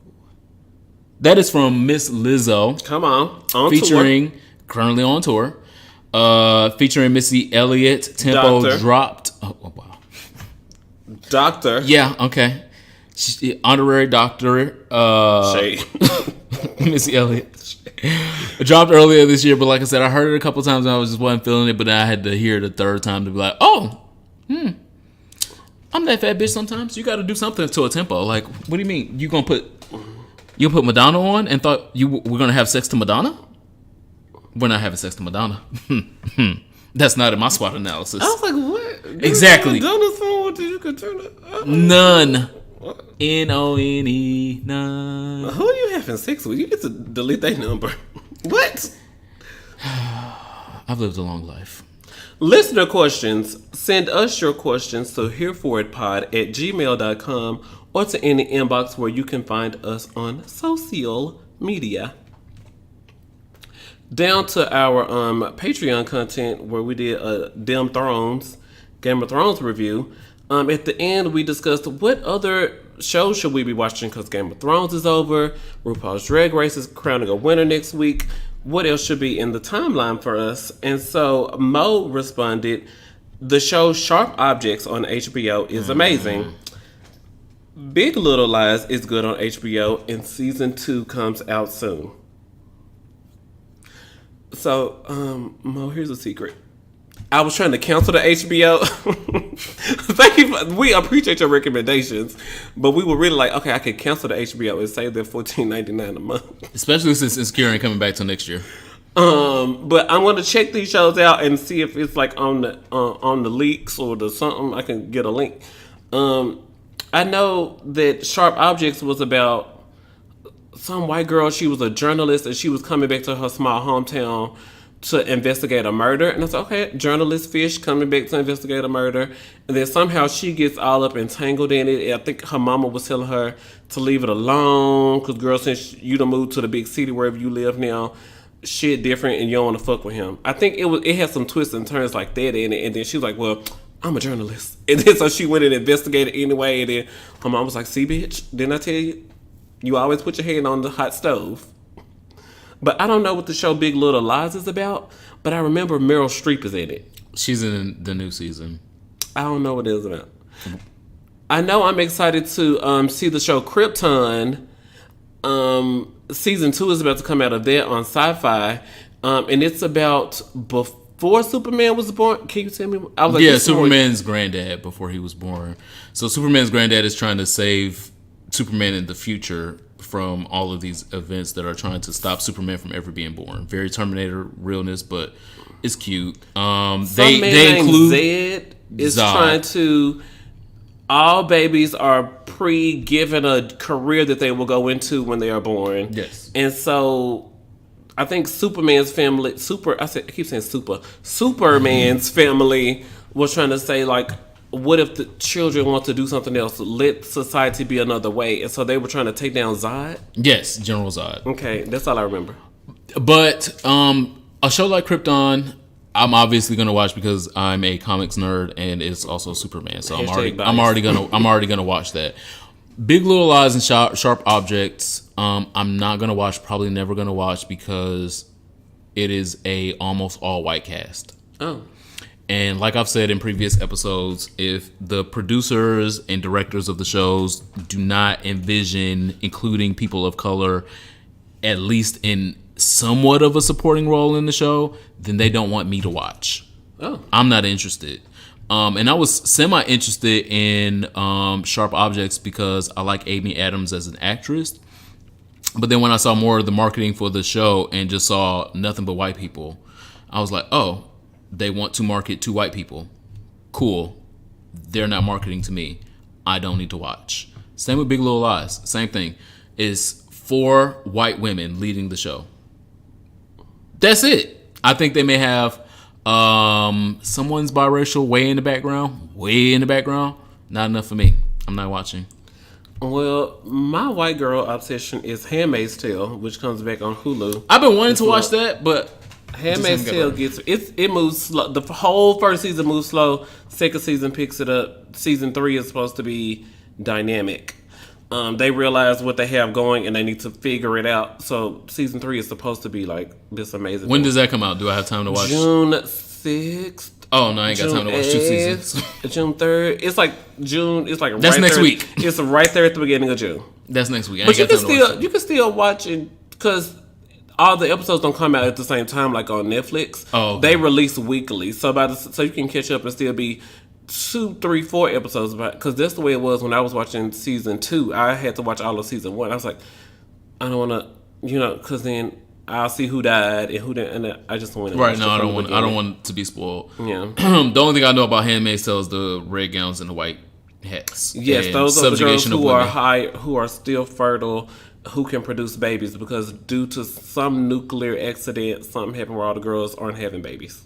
That is from Miss Lizzo. Come on featuring, tour. Currently on tour. Featuring Missy Elliott. Tempo Doctor. Dropped. Oh, wow. Doctor. Yeah, okay. Honorary doctor. Shade. Missy Elliott. It dropped earlier this year, but like I said, I heard it a couple times and I just wasn't feeling it, but then I had to hear it a third time to be like, oh, I'm that fat bitch sometimes. You got to do something to a tempo. Like, what do you mean? You put Madonna on and thought we're going to have sex to Madonna? We're not having sex to Madonna. That's not in my SWOT analysis. I was like, what? Exactly. Madonna's phone, you could turn it up. None. N-O-N-E, none. Who are you having sex with? You need to delete that number. What? I've lived a long life. Listener questions. Send us your questions to hereforitpod@gmail.com or to any inbox where you can find us on social media. Down to our Patreon content where we did a Game of Thrones review. At the end, we discussed what other shows should we be watching because Game of Thrones is over. RuPaul's Drag Race is crowning a winner next week. What else should be in the timeline for us? And so Mo responded, the show Sharp Objects on HBO is amazing. Big Little Lies is good on HBO, and season 2 comes out soon. So, Mo, here's a secret. I was trying to cancel the HBO. Thank you. We appreciate your recommendations, but we were really like, okay, I could cancel the HBO and save that $14.99 a month. Especially since Insecure ain't coming back till next year. But I'm going to check these shows out and see if it's like on the leaks or the something. I can get a link. I know that Sharp Objects was about some white girl. She was a journalist and she was coming back to her small hometown to investigate a murder. And I said, okay, journalist fish coming back to investigate a murder. And then somehow she gets all up entangled in it. And I think her mama was telling her to leave it alone. Because, girl, since you done moved to the big city wherever you live now, shit different and you don't want to fuck with him. I think it had some twists and turns like that in it. And then she was like, well, I'm a journalist. And then so she went and investigated anyway. And then her mom was like, see, bitch, didn't I tell you? You always put your hand on the hot stove. But I don't know what the show Big Little Lies is about, but I remember Meryl Streep is in it. She's in the new season. I don't know what it is about. I know I'm excited to see the show Krypton. Season 2 is about to come out of that on Sci-Fi. And it's about before Superman was born. Can you tell me? I was like, yeah, Superman's granddad before he was born. So Superman's granddad is trying to save Superman in the future from all of these events that are trying to stop Superman from ever being born. Very Terminator realness, but it's cute. They include Zed is Zod. trying to. All babies are pre-given a career that they will go into when they are born. Yes, and so I think Superman's family, Superman's family was trying to say like, what if the children want to do something else? Let society be another way. And so they were trying to take down Zod? Yes, General Zod. Okay, that's all I remember. But a show like Krypton, I'm obviously gonna watch because I'm a comics nerd and it's also Superman. So I'm already gonna watch that. Big Little Lies and Sharp Objects, I'm not gonna watch, probably never gonna watch because it is a almost all white cast. Oh. And like I've said in previous episodes, if the producers and directors of the shows do not envision including people of color, at least in somewhat of a supporting role in the show, then they don't want me to watch. Oh. I'm not interested. And I was semi-interested in Sharp Objects because I like Amy Adams as an actress. But then when I saw more of the marketing for the show and just saw nothing but white people, I was like, oh, they want to market to white people. Cool. They're not marketing to me. I don't need to watch. Same with Big Little Lies. Same thing. It's 4 white women leading the show. That's it. I think they may have someone's biracial way in the background. Way in the background. Not enough for me. I'm not watching. Well, my white girl obsession is Handmaid's Tale, which comes back on Hulu. I've been wanting to watch that, but Handmaid's Tale it moves slow. The whole first season moves slow. Second season picks it up. Season 3 is supposed to be dynamic. They realize what they have going and they need to figure it out. So season 3 is supposed to be like this amazing. When does that come out? Do I have time to watch? June 6th. Oh no, I ain't got time to watch 2 seasons. June 3rd. It's like June. It's like that's right next there. week. It's right there at the beginning of June. That's next week. But you can still watch it because all the episodes don't come out at the same time like on Netflix. Oh, okay. They release weekly, so so you can catch up and still be 2, 3, 4 episodes. Because that's the way it was when I was watching season 2. I had to watch all of season 1. I was like, I don't want to, because then I'll see who died and who didn't. And I just want to right. No, I don't want to be spoiled. Yeah. The only thing I know about Handmaid's Tale is the red gowns and the white hats. Yes, those are the girls who are still fertile, who can produce babies, because due to some nuclear accident, something happened where all the girls aren't having babies.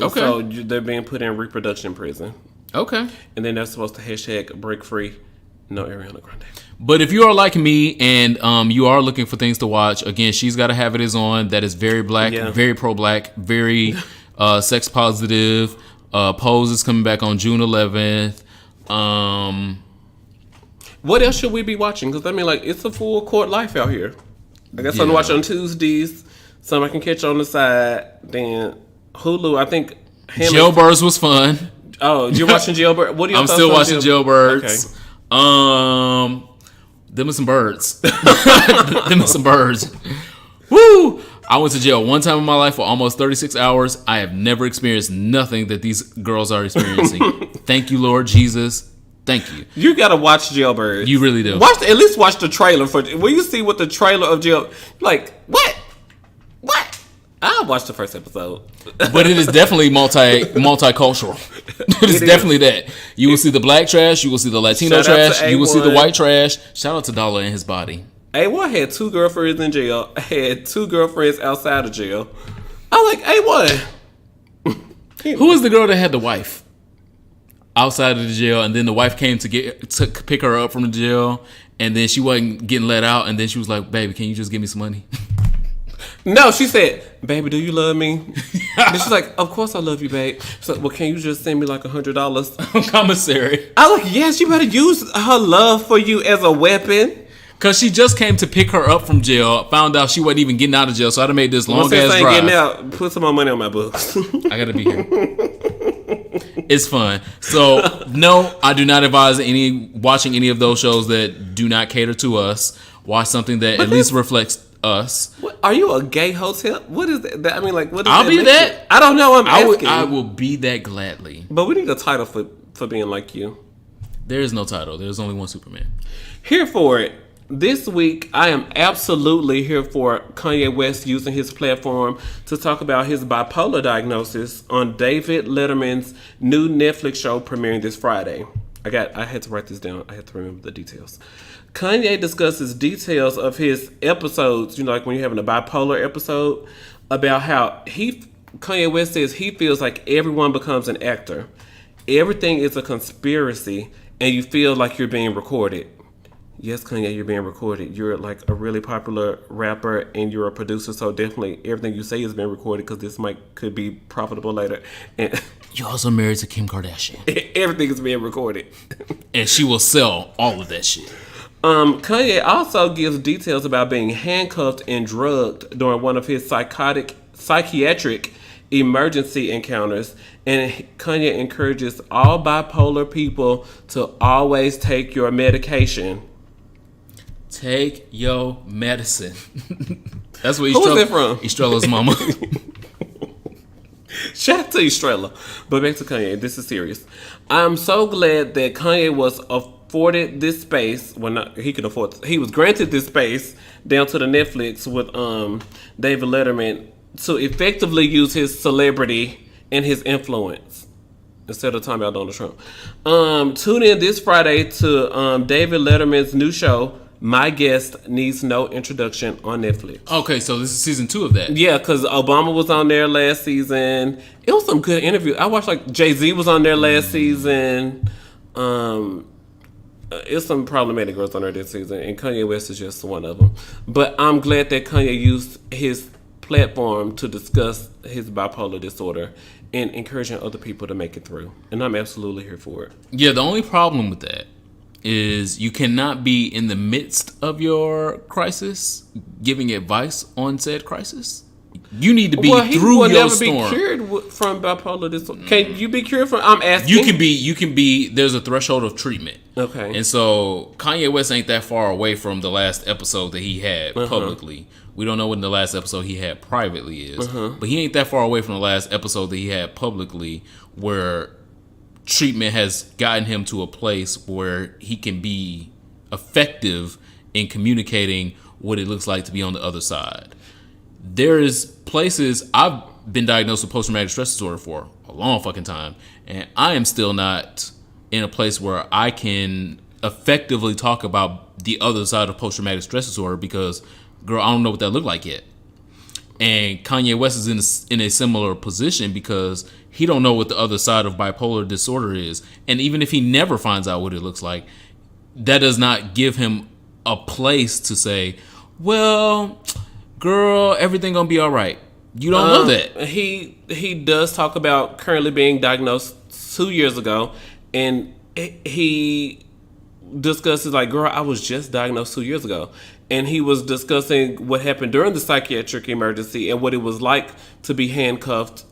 Okay. So they're being put in reproduction prison. Okay. And then they're supposed to hashtag break free. No Ariana Grande. But if you are like me and you are looking for things to watch, again, She's Gotta Have It is on. That is very black, very pro-black, very sex positive. Pose is coming back on June 11th. What else should we be watching? Because, I mean, like, it's a full court life out here. I got something to watch on Tuesdays. Some I can catch on the side. Then Hulu, I think. Jailbirds was fun. Oh, you're watching Jailbirds? What are your I'm still watching Jailbirds. Okay. Them and some birds. Them and some birds. Woo! I went to jail one time in my life for almost 36 hours. I have never experienced nothing that these girls are experiencing. Thank you, Lord Jesus. Thank you. You gotta watch Jailbirds. You really do. At least watch the trailer for. When you see what the trailer of Jail, like what? I watched the first episode, but it is definitely multicultural. It is definitely that. You will see the black trash. You will see the Latino trash. You will see the white trash. Shout out to Dollar and his body. A1 had 2 girlfriends in jail. Had 2 girlfriends outside of jail. I like A1. Who was the girl that had the wife outside of the jail, and then the wife came to pick her up from the jail, and then she wasn't getting let out, and then she was like, "Baby, can you just give me some money?" No, she said, "Baby, do you love me?" And she's like, "Of course I love you, babe." So, well, can you just send me like $100? Commissary. I like, yes, you better use her love for you as a weapon. Cause she just came to pick her up from jail, found out she wasn't even getting out of jail, so I done made this long ass drive. Getting out, put some more money on my books. I gotta be here. It's fun. So no, I do not advise watching any of those shows that do not cater to us. Watch something that at least reflects us. What, are you a gay hotel? What is that? I mean, like, what is I'll be that. I don't know. I'm asking. I will be that gladly. But we need a title for being like you. There is no title. There's only one Superman. Here for it. This week, I am absolutely here for Kanye West using his platform to talk about his bipolar diagnosis on David Letterman's new Netflix show premiering this Friday. I had to write this down. I had to remember the details. Kanye discusses details of his episodes, like when you're having a bipolar episode, about how Kanye West says he feels like everyone becomes an actor. Everything is a conspiracy, and you feel like you're being recorded. Yes, Kanye, you're being recorded. You're like a really popular rapper and you're a producer, so definitely everything you say is being recorded because this could be profitable later. And you're also married to Kim Kardashian. Everything is being recorded. And she will sell all of that shit. Kanye also gives details about being handcuffed and drugged during one of his psychiatric emergency encounters, and Kanye encourages all bipolar people to always take your medication. Take your medicine. That's what Who's that from? Estrella's mama. Shout out to Estrella. But back to Kanye. This is serious. I'm so glad that Kanye was afforded this space. Well, not, he could afford. He was granted this space down to the Netflix with David Letterman to effectively use his celebrity and his influence instead of talking about Donald Trump. Tune in this Friday to David Letterman's new show, My Guest Needs No Introduction, on Netflix. Okay, so this is season 2 of that. Yeah, because Obama was on there last season. It was some good interview. I watched, like, Jay-Z was on there last season. It's some problematic girls on there this season, and Kanye West is just one of them. But I'm glad that Kanye used his platform to discuss his bipolar disorder and encouraging other people to make it through. And I'm absolutely here for it. Yeah, the only problem with that is you cannot be in the midst of your crisis giving advice on said crisis. You need to be through your storm. He will never be cured from bipolar disorder. Can you be cured from? I'm asking. You can be. There's a threshold of treatment. Okay. And so Kanye West ain't that far away from the last episode that he had publicly. We don't know what the last episode he had privately is, but he ain't that far away from the last episode that he had publicly, where treatment has gotten him to a place where he can be effective in communicating what it looks like to be on the other side. There is places I've been diagnosed with post-traumatic stress disorder for a long fucking time, and I am still not in a place where I can effectively talk about the other side of post-traumatic stress disorder because, girl, I don't know what that looked like yet. And Kanye West is in a similar position because he don't know what the other side of bipolar disorder is. And even if he never finds out what it looks like, that does not give him a place to say, well, girl, everything gonna be all right. You don't know that. He does talk about currently being diagnosed 2 years ago, and he discusses, like, girl, I was just diagnosed 2 years ago. And he was discussing what happened during the psychiatric emergency and what it was like to be handcuffed,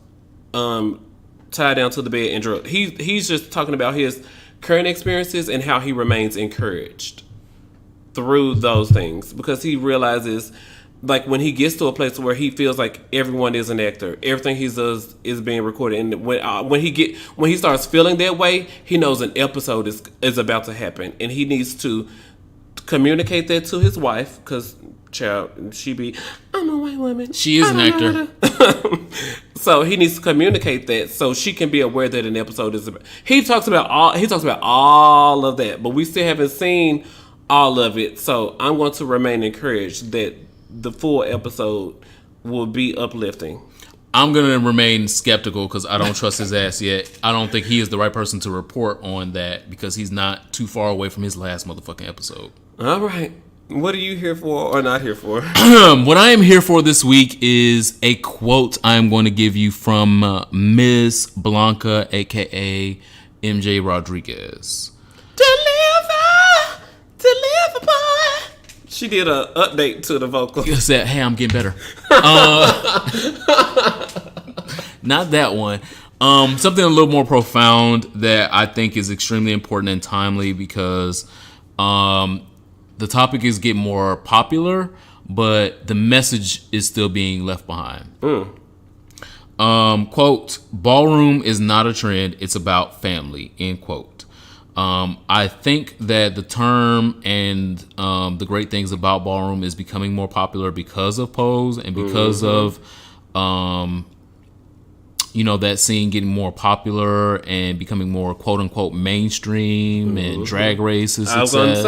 tied down to the bed and drugged. He's just talking about his current experiences and how he remains encouraged through those things, because he realizes, like, when he gets to a place where he feels like everyone is an actor, everything he does is being recorded, and when he starts feeling that way, he knows an episode is about to happen, and he needs to communicate that to his wife, because child, I'm a white woman. She is an actor. So he needs to communicate that so she can be aware that an episode is about. He talks about all of that, but we still haven't seen all of it. So I'm going to remain encouraged that the full episode will be uplifting. I'm going to remain skeptical because I don't trust his ass yet. I don't think he is the right person to report on that because he's not too far away from his last motherfucking episode. All right. What are you here for or not here for? What I am here for this week is a quote I am going to give you from Ms. Blanca, a.k.a. MJ Rodriguez. Deliver, boy. She did an update to the vocal. You said, hey, I'm getting better. Not that one. Something a little more profound that I think is extremely important and timely because the topic is getting more popular, but the message is still being left behind. Quote, ballroom is not a trend. It's about family, end quote. I think that the term and the great things about ballroom is becoming more popular because of Pose and because of that scene getting more popular and becoming more quote unquote mainstream and Drag Race is success. I was going to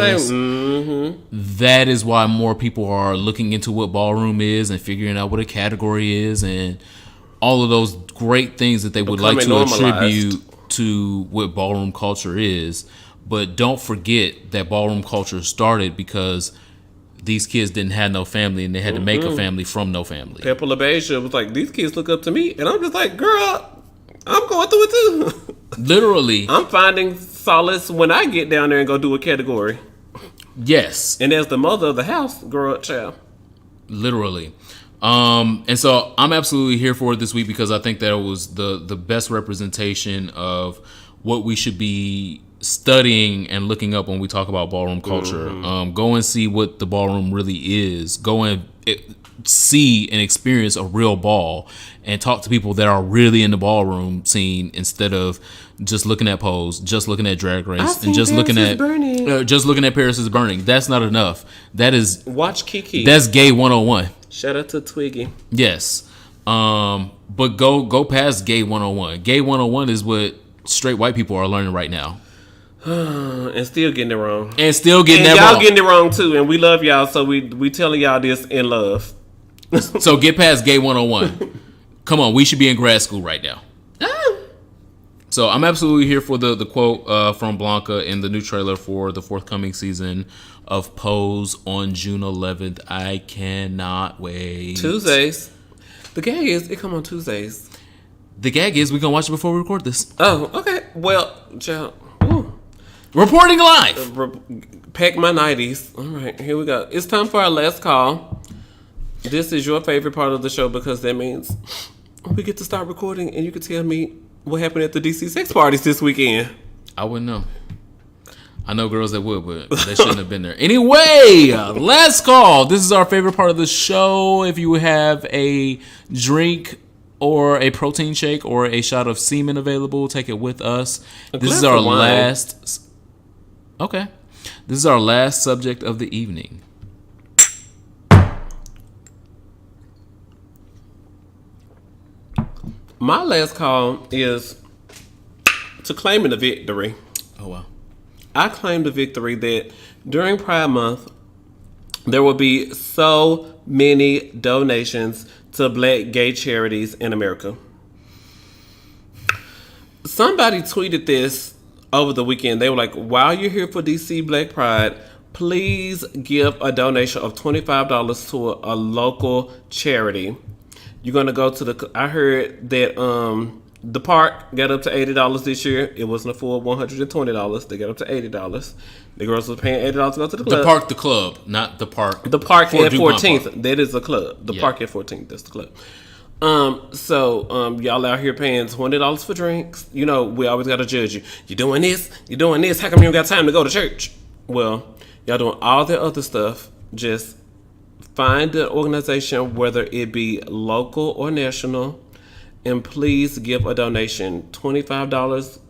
say, that is why more people are looking into what ballroom is and figuring out what a category is and all of those great things that they would like to attribute to what ballroom culture is. But don't forget that ballroom culture started because these kids didn't have no family and they had to make a family from no family. Pepper LaBeija was like, these kids look up to me. And I'm just like, girl, I'm going through it too. Literally. I'm finding solace when I get down there and go do a category. Yes. And as the mother of the house, grow up child. Literally. And so I'm absolutely here for it this week because I think that it was the best representation of what we should be studying and looking up when we talk about ballroom culture. Go and see what the ballroom really is. Go and see and experience a real ball and talk to people that are really in the ballroom scene instead of just looking at Pose, just looking at Drag Race, and just looking at Paris is Burning. That's not enough. That is watch Kiki. That's gay 101. Shout out to Twiggy. Yes. But go past gay 101. Gay 101 is what straight white people are learning right now. And still getting it wrong. Y'all getting it wrong too. And we love y'all, so we telling y'all this in love. So get past gay 101. Come on, we should be in grad school right now. So I'm absolutely here for the quote from Blanca in the new trailer for the forthcoming season of Pose on June 11th. I cannot wait. Tuesdays. The gag is it come on Tuesdays. The gag is we gonna watch it before we record this. Oh, okay. Well, child. Reporting live. Pack my 90s. All right, here we go. It's time for our last call. This is your favorite part of the show because that means we get to start recording and you can tell me what happened at the DC sex parties this weekend. I wouldn't know. I know girls that would, but they shouldn't have been there. Anyway, last call. This is our favorite part of the show. If you have a drink or a protein shake or a shot of semen available, take it with us. This is our last... Okay. This is our last subject of the evening. My last call is to claiming the victory. Oh, wow. I claim the victory that during Pride Month, there will be so many donations to Black gay charities in America. Somebody tweeted this over the weekend. They were like, while you're here for DC Black Pride, please give a donation of $25 to a local charity. You're going to go to I heard that the park got up to $80 this year. It wasn't a full $120. They got up to $80. The girls was paying $80 to go to the club. The park, the club, not the park. The park at 14th. Park. That is a club. The park at 14th. That's the club. So y'all out here paying $20 for drinks. You know, we always gotta judge you. You doing this? You doing this? How come you don't got time to go to church? Well, y'all doing all the other stuff. Just find an organization, whether it be local or national, and please give a donation. $25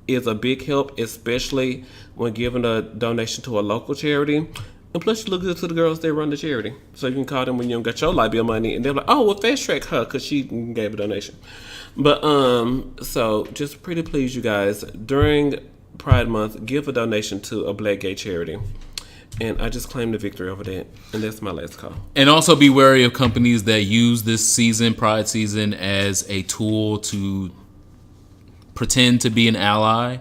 is a big help, especially when giving a donation to a local charity. And plus, you look good to the girls that run the charity. So you can call them when you don't got your light bill money. And they're like, oh, well, fast track her because she gave a donation. But, so just pretty please, you guys, during Pride Month, give a donation to a Black gay charity. And I just claimed the victory over that. And that's my last call. And also be wary of companies that use this season, Pride season, as a tool to pretend to be an ally.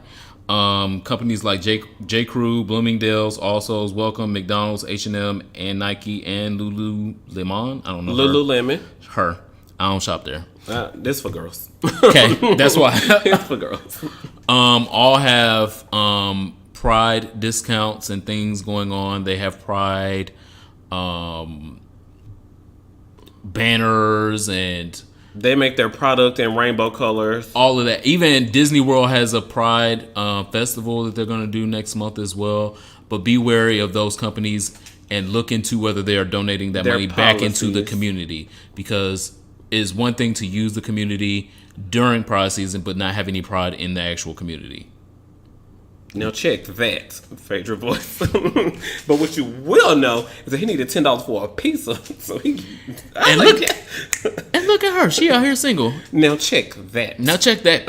Companies like J. Crew, Bloomingdale's, Also's, Welcome, McDonald's, H&M, and Nike, and Lululemon. I don't know. Lululemon. Her. I don't shop there. This for girls. Okay, that's why. It's for girls. All have Pride discounts and things going on. They have Pride banners and they make their product in rainbow colors. All of that. Even Disney World has a Pride festival that they're going to do next month as well. But be wary of those companies and look into whether they are donating that money back into the community. Because it's one thing to use the community during Pride season, but not have any pride in the actual community. Now check that, Phaedra voice. But what you will know is that he needed $10 for a pizza. So look at her. She out here single. Now check that.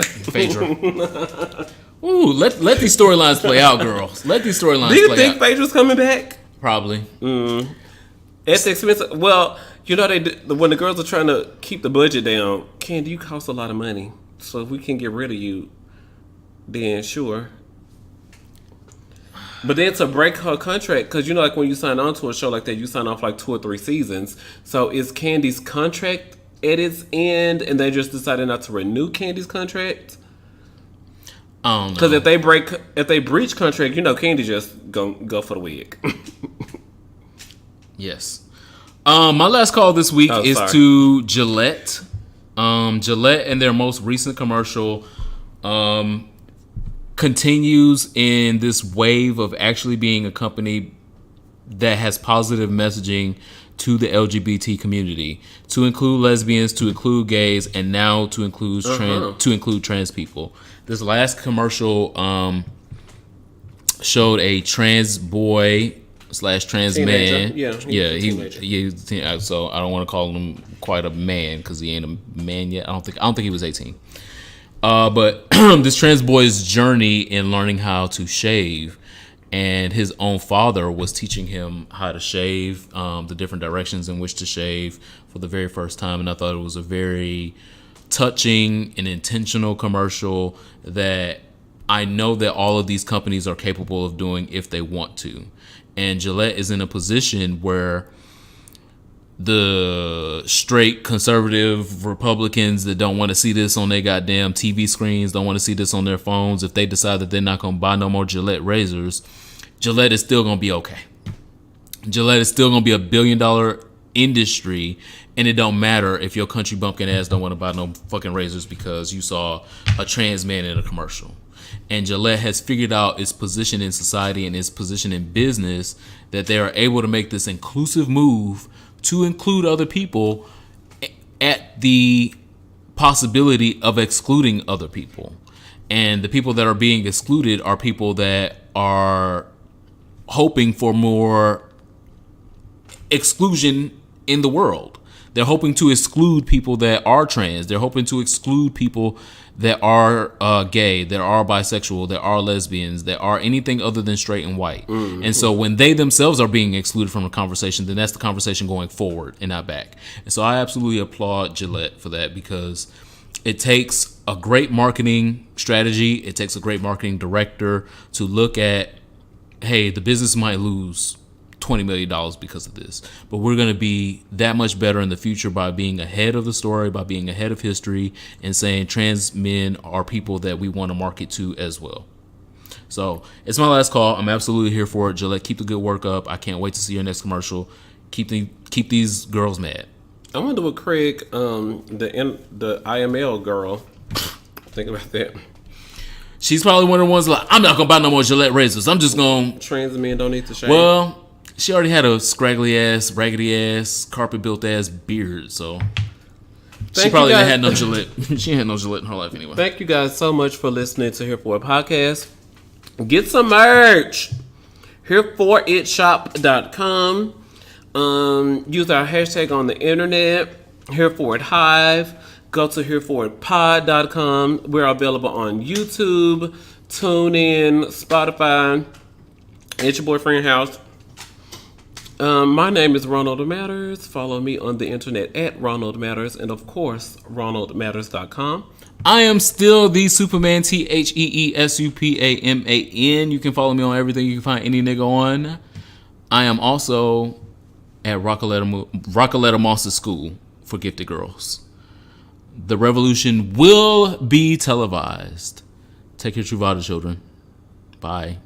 Phaedra. Ooh, let these storylines play out, girls. Let these storylines play out. Do you think Phaedra's coming back? Probably. It's expensive. Well, you know when the girls are trying to keep the budget down, Candy, you cost a lot of money. So if we can get rid of you, then sure. But then to break her contract, because you know, like when you sign on to a show like that, you sign off like 2 or 3 seasons. So is Candy's contract at its end, and they just decided not to renew Candy's contract? Because if they breach contract, you know, Candy just go for the wig. Yes. My last call this week is to Gillette. Gillette and their most recent commercial continues in this wave of actually being a company that has positive messaging to the LGBT community, to include lesbians, to include gays, and now to include trans people. This last commercial showed a trans boy / trans Teenager. man. So I don't want to call him quite a man because he ain't a man yet. I don't think he was 18. But this trans boy's journey in learning how to shave, and his own father was teaching him how to shave, the different directions in which to shave for the very first time. And I thought it was a very touching and intentional commercial that I know that all of these companies are capable of doing if they want to. And Gillette is in a position where the straight conservative Republicans that don't want to see this on their goddamn TV screens, don't want to see this on their phones, if they decide that they're not going to buy no more Gillette razors, Gillette is still going to be okay. Gillette is still going to be $1 billion industry, and it don't matter if your country bumpkin ass don't want to buy no fucking razors because you saw a trans man in a commercial. And Gillette has figured out its position in society and its position in business that they are able to make this inclusive move to include other people at the possibility of excluding other people. And the people that are being excluded are people that are hoping for more exclusion in the world. They're hoping to exclude people that are trans. They're hoping to exclude people that are gay, that are bisexual, that are lesbians, that are anything other than straight and white. Mm-hmm. And so when they themselves are being excluded from the conversation, then that's the conversation going forward and not back. And so I absolutely applaud Gillette for that, because it takes a great marketing strategy. It takes a great marketing director to look at, hey, the business might lose $20 million because of this, but we're going to be that much better in the future by being ahead of the story, by being ahead of history, and saying trans men are people that we want to market to as well. So it's my last call. I'm absolutely here for it. Gillette, keep the good work up. I can't wait to see your next commercial. Keep these girls mad. I wonder what Craig, the IML girl, think about that. She's probably one of the ones like, I'm not gonna buy no more Gillette razors. I'm just gonna. Trans men don't need to shave. Well, she already had a scraggly ass, raggedy ass, carpet built ass beard, so she probably didn't had no Gillette. She had no Gillette in her life anyway. Thank you guys so much for listening to Here For It podcast. Get some merch. HereForItShop.com. Use our hashtag on the internet. Here For It Hive. Go to HereForItPod.com. We're available on YouTube, TuneIn, Spotify. It's your boyfriend house. My name is Ronald Matters. Follow me on the internet at Ronald Matters, and of course, RonaldMatters.com. I am still the Superman, TheeSupaman. You can follow me on everything you can find any nigga on. I am also at Rockaletta Moss's School for Gifted Girls. The revolution will be televised. Take your Truvada, children. Bye.